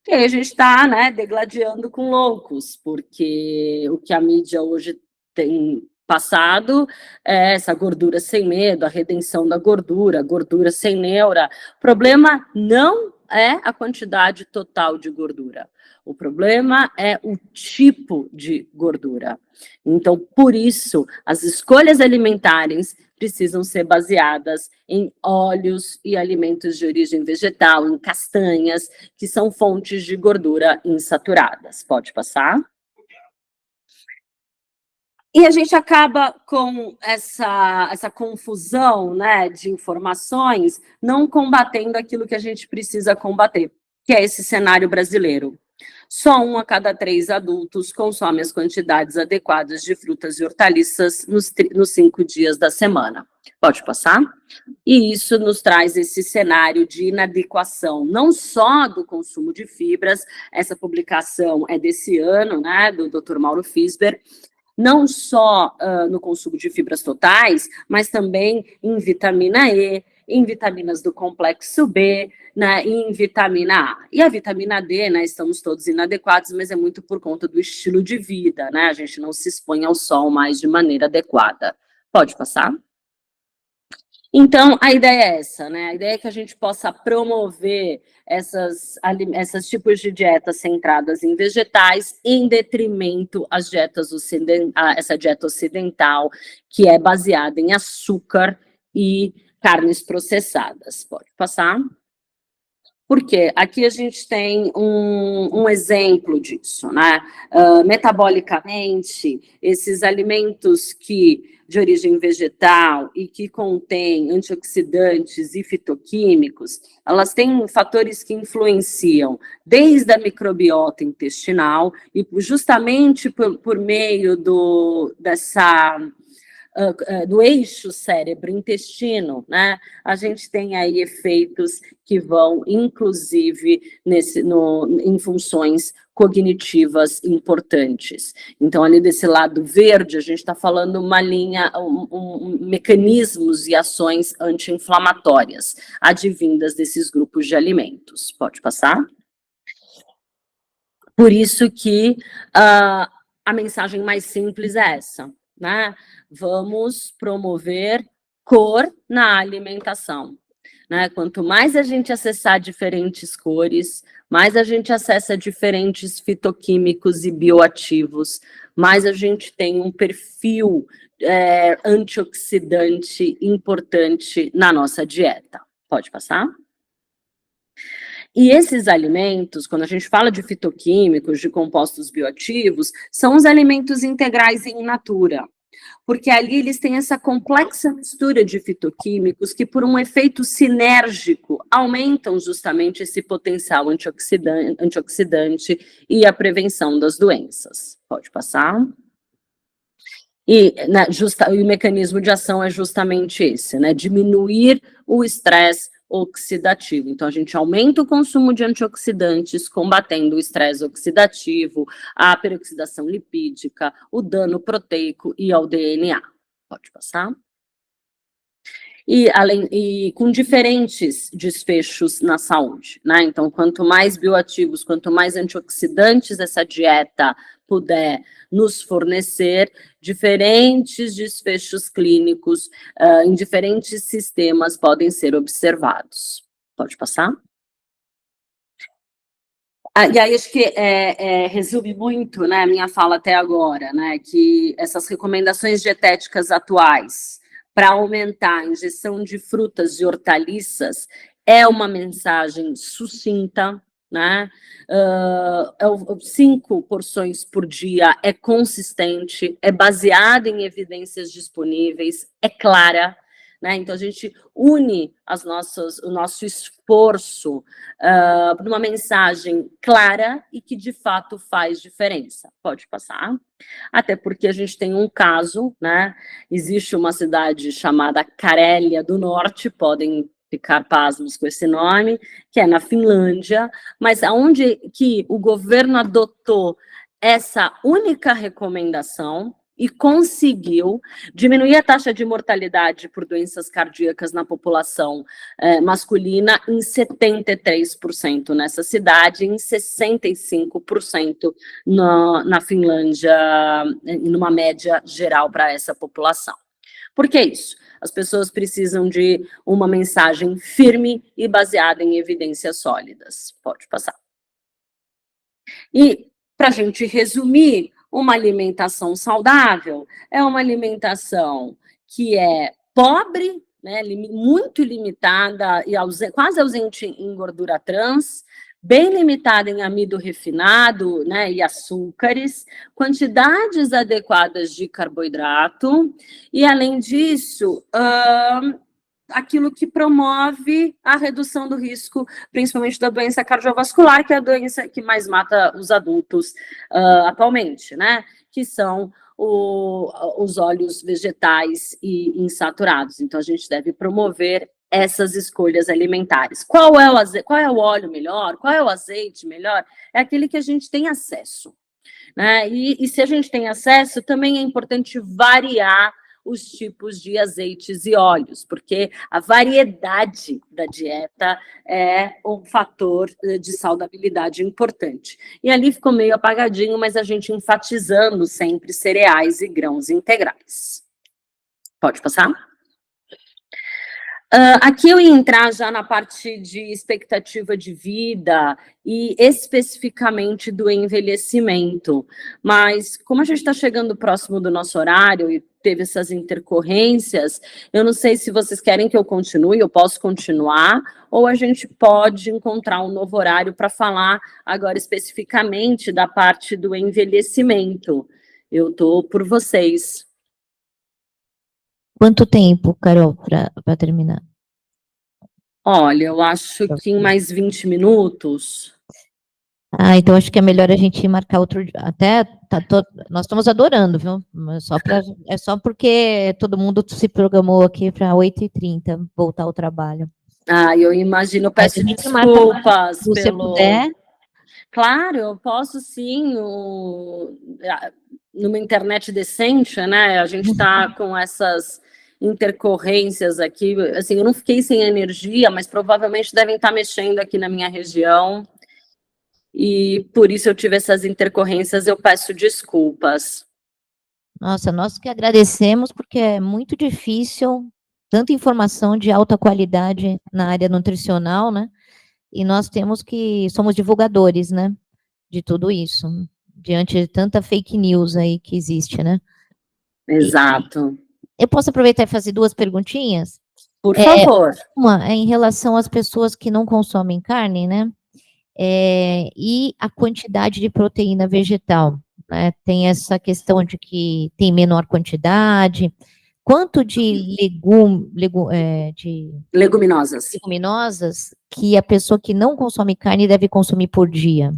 E aí a gente está, né, degladiando com loucos, porque o que a mídia hoje tem passado é essa gordura sem medo, a redenção da gordura, gordura sem neura. O problema não é a quantidade total de gordura. O problema é o tipo de gordura. Então, por isso, as escolhas alimentares precisam ser baseadas em óleos e alimentos de origem vegetal, em castanhas, que são fontes de gordura insaturadas. Pode passar? E a gente acaba com essa confusão, né, de informações, não combatendo aquilo que a gente precisa combater, que é esse cenário brasileiro. Só 1 a cada 3 adultos consome as quantidades adequadas de frutas e hortaliças nos 5 dias da semana. Pode passar? E isso nos traz esse cenário de inadequação, não só do consumo de fibras, essa publicação é desse ano, né, do Dr. Mauro Fisber, não só no consumo de fibras totais, mas também em vitamina E, em vitaminas do complexo B, né, e em vitamina A. E a vitamina D, né, estamos todos inadequados, mas é muito por conta do estilo de vida, né, a gente não se expõe ao sol mais de maneira adequada. Pode passar? Então, a ideia é essa, né? A ideia é que a gente possa promover esses tipos de dietas centradas em vegetais, em detrimento às dietas essa dieta ocidental, que é baseada em açúcar e carnes processadas. Pode passar? Porque aqui a gente tem um exemplo disso, né? Metabolicamente, esses alimentos de origem vegetal e que contêm antioxidantes e fitoquímicos, elas têm fatores que influenciam desde a microbiota intestinal e justamente por meio do eixo cérebro-intestino, né? A gente tem aí efeitos que vão, inclusive, em funções cognitivas importantes. Então, ali desse lado verde, a gente está falando uma linha, mecanismos e ações anti-inflamatórias, advindas desses grupos de alimentos. Pode passar? Por isso que a mensagem mais simples é essa, né? Vamos promover cor na alimentação, né? Quanto mais a gente acessar diferentes cores, mais a gente acessa diferentes fitoquímicos e bioativos, mais a gente tem um perfil antioxidante importante na nossa dieta. Pode passar? E esses alimentos, quando a gente fala de fitoquímicos, de compostos bioativos, são os alimentos integrais in natura, porque ali eles têm essa complexa mistura de fitoquímicos que, por um efeito sinérgico, aumentam justamente esse potencial antioxidante e a prevenção das doenças. Pode passar? E o mecanismo de ação é justamente esse, né? Diminuir o estresse oxidativo. Então, a gente aumenta o consumo de antioxidantes, combatendo o estresse oxidativo, a peroxidação lipídica, o dano proteico e ao DNA. Pode passar? E com diferentes desfechos na saúde, né? Então, quanto mais bioativos, quanto mais antioxidantes essa dieta puder nos fornecer, diferentes desfechos clínicos em diferentes sistemas podem ser observados. Pode passar? E aí acho que resume muito, né, a minha fala até agora, né, que essas recomendações dietéticas atuais para aumentar a ingestão de frutas e hortaliças é uma mensagem sucinta, né? 5 porções por dia é consistente, é baseada em evidências disponíveis, é clara, né? Então a gente une o nosso esforço para uma mensagem clara e que de fato faz diferença. Pode passar? Até porque a gente tem um caso, né? Existe uma cidade chamada Carélia do Norte, podem ficar pasmos com esse nome, que é na Finlândia, mas aonde que o governo adotou essa única recomendação e conseguiu diminuir a taxa de mortalidade por doenças cardíacas na população masculina em 73% nessa cidade, em 65% na Finlândia, numa média geral para essa população. Por que isso? As pessoas precisam de uma mensagem firme e baseada em evidências sólidas. Pode passar. E, para a gente resumir, uma alimentação saudável é uma alimentação que é pobre, né, muito limitada e quase ausente em gordura trans, bem limitada em amido refinado, né, e açúcares, quantidades adequadas de carboidrato, e, além disso, aquilo que promove a redução do risco, principalmente da doença cardiovascular, que é a doença que mais mata os adultos atualmente, né? Que são os óleos vegetais e insaturados. Então, a gente deve promover essas escolhas alimentares. Qual é o óleo melhor? Qual é o azeite melhor? É aquele que a gente tem acesso, né? E se a gente tem acesso, também é importante variar os tipos de azeites e óleos, porque a variedade da dieta é um fator de saudabilidade importante. E ali ficou meio apagadinho, mas a gente enfatizando sempre cereais e grãos integrais. Pode passar? Aqui eu ia entrar já na parte de expectativa de vida e especificamente do envelhecimento, mas como a gente está chegando próximo do nosso horário e teve essas intercorrências, eu não sei se vocês querem que eu continue, eu posso continuar, ou a gente pode encontrar um novo horário para falar agora especificamente da parte do envelhecimento. Eu estou por vocês. Quanto tempo, Carol, para terminar? Olha, eu acho que em mais 20 minutos. Então acho que é melhor a gente marcar outro dia. Até nós estamos adorando, viu? É só porque todo mundo se programou aqui para 8h30 voltar ao trabalho. Eu imagino, peço desculpas se você puder. Claro, eu posso sim, numa internet decente, né? A gente está com essas intercorrências aqui, assim, eu não fiquei sem energia, mas provavelmente devem estar mexendo aqui na minha região, e por isso eu tive essas intercorrências, eu peço desculpas. Nossa, nós que agradecemos, porque é muito difícil, tanta informação de alta qualidade na área nutricional, né? e nós somos divulgadores, né, de tudo isso, diante de tanta fake news aí que existe, né? Exato. Eu posso aproveitar e fazer duas perguntinhas? Por favor. Uma é em relação às pessoas que não consomem carne, né? E a quantidade de proteína vegetal, né? Tem essa questão de que tem menor quantidade. Quanto de Leguminosas. leguminosas que a pessoa que não consome carne deve consumir por dia?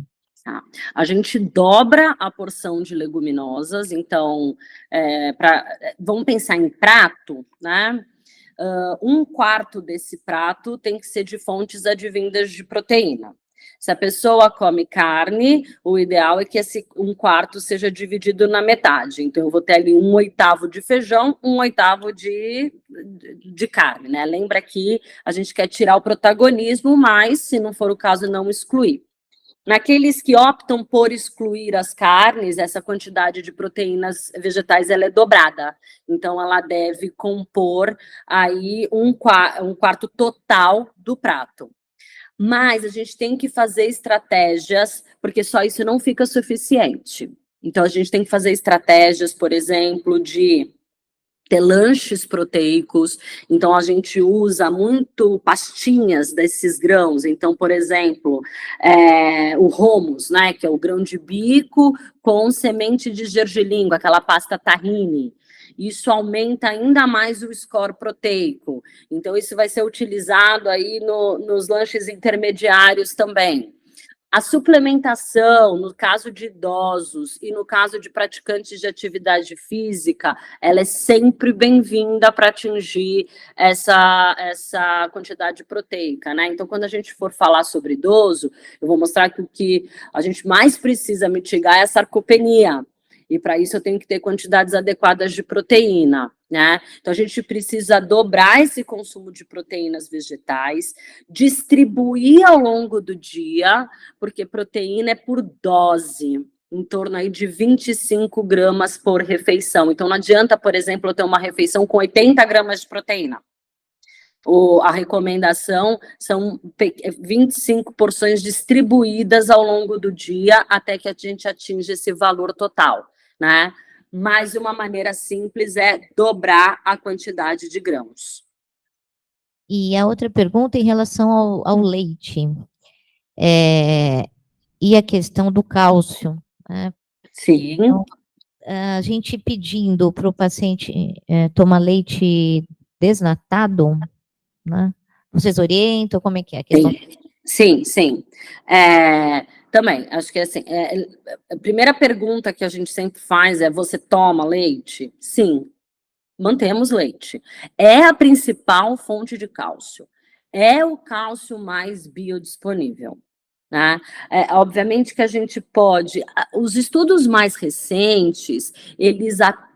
Tá. A gente dobra a porção de leguminosas, então, vamos pensar em prato, né? Um quarto desse prato tem que ser de fontes advindas de proteína. Se a pessoa come carne, o ideal é que esse um quarto seja dividido na metade. Então, eu vou ter ali 1/8 de feijão, 1/8 de carne, né? Lembra que a gente quer tirar o protagonismo, mas, se não for o caso, não excluir. Naqueles que optam por excluir as carnes, essa quantidade de proteínas vegetais ela é dobrada. Então, ela deve compor aí um quarto total do prato. Mas a gente tem que fazer estratégias, porque só isso não fica suficiente. Então, a gente tem que fazer estratégias, por exemplo, de ter lanches proteicos, então a gente usa muito pastinhas desses grãos, então, por exemplo, o hummus, né, que é o grão de bico com semente de gergelim, aquela pasta tahine, isso aumenta ainda mais o score proteico, então isso vai ser utilizado aí nos lanches intermediários também. A suplementação, no caso de idosos e no caso de praticantes de atividade física, ela é sempre bem-vinda para atingir essa quantidade proteica, né? Então, quando a gente for falar sobre idoso, eu vou mostrar que o que a gente mais precisa mitigar é a sarcopenia. E para isso eu tenho que ter quantidades adequadas de proteína, né? Então a gente precisa dobrar esse consumo de proteínas vegetais, distribuir ao longo do dia, porque proteína é por dose, em torno aí de 25 gramas por refeição. Então não adianta, por exemplo, eu ter uma refeição com 80 gramas de proteína. A recomendação são 25 porções distribuídas ao longo do dia até que a gente atinja esse valor total, né? Mas uma maneira simples é dobrar a quantidade de grãos. E a outra pergunta em relação ao leite, e a questão do cálcio, né? Sim. Então, a gente pedindo para o paciente tomar leite desnatado, né? Vocês orientam, como é que é a questão? Sim. Também, acho que assim, a primeira pergunta que a gente sempre faz é: você toma leite? Sim, mantemos leite. É a principal fonte de cálcio. É o cálcio mais biodisponível, né? Obviamente que a gente pode. Os estudos mais recentes,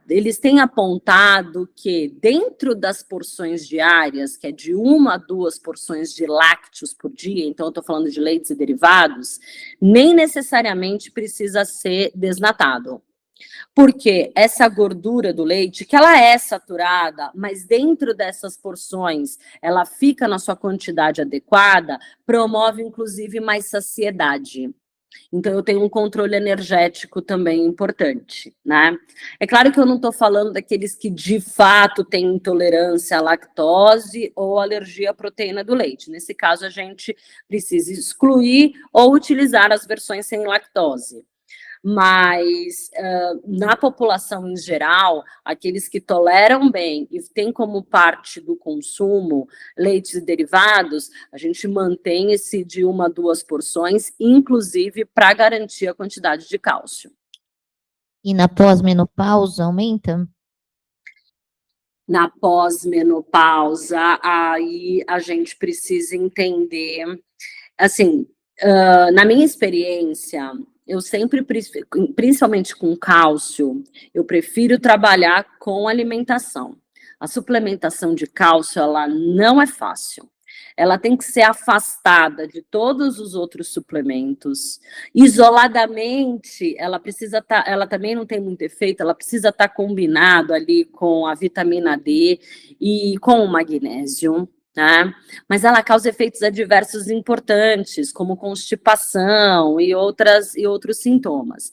eles têm apontado que dentro das porções diárias, que é de 1 a 2 porções de lácteos por dia, então eu estou falando de leites e derivados, nem necessariamente precisa ser desnatado. Porque essa gordura do leite, que ela é saturada, mas dentro dessas porções ela fica na sua quantidade adequada, promove inclusive mais saciedade. Então eu tenho um controle energético também importante, né? É claro que eu não estou falando daqueles que de fato têm intolerância à lactose ou alergia à proteína do leite. Nesse caso a gente precisa excluir ou utilizar as versões sem lactose. Mas na população em geral, aqueles que toleram bem e têm como parte do consumo leites e derivados, a gente mantém esse de 1 a 2 porções, inclusive para garantir a quantidade de cálcio. E na pós-menopausa aumenta? Na pós-menopausa, aí a gente precisa entender, assim, na minha experiência, eu sempre, principalmente com cálcio, eu prefiro trabalhar com alimentação. A suplementação de cálcio, ela não é fácil. Ela tem que ser afastada de todos os outros suplementos. Isoladamente, ela precisa estar, ela também não tem muito efeito, ela precisa estar combinado ali com a vitamina D e com o magnésio. né? Mas ela causa efeitos adversos importantes, como constipação e outros sintomas.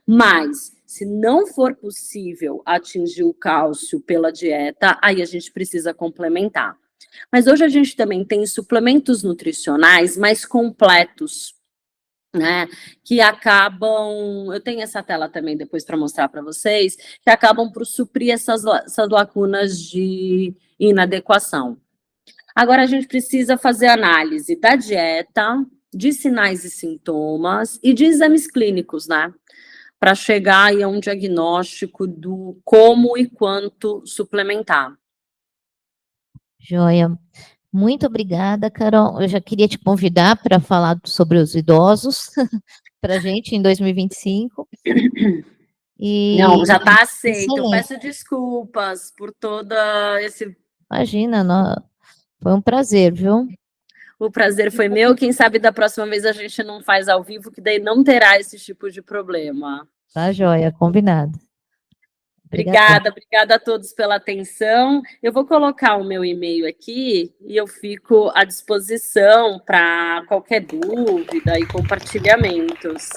Mas, se não for possível atingir o cálcio pela dieta, aí a gente precisa complementar. Mas hoje a gente também tem suplementos nutricionais mais completos, né, que acabam, eu tenho essa tela também depois para mostrar para vocês, que acabam por suprir essas lacunas de inadequação. Agora a gente precisa fazer análise da dieta, de sinais e sintomas e de exames clínicos, né, para chegar aí a um diagnóstico do como e quanto suplementar. Joia. Muito obrigada, Carol. Eu já queria te convidar para falar sobre os idosos para a gente em 2025. Não, já está aceito. Eu Excelente. peço desculpas por todo esse. Imagina, foi um prazer, viu? O prazer foi meu. Quem sabe da próxima vez a gente não faz ao vivo, que daí não terá esse tipo de problema. Tá, joia, combinado. Obrigada, obrigada a todos pela atenção. Eu vou colocar o meu e-mail aqui e eu fico à disposição para qualquer dúvida e compartilhamentos.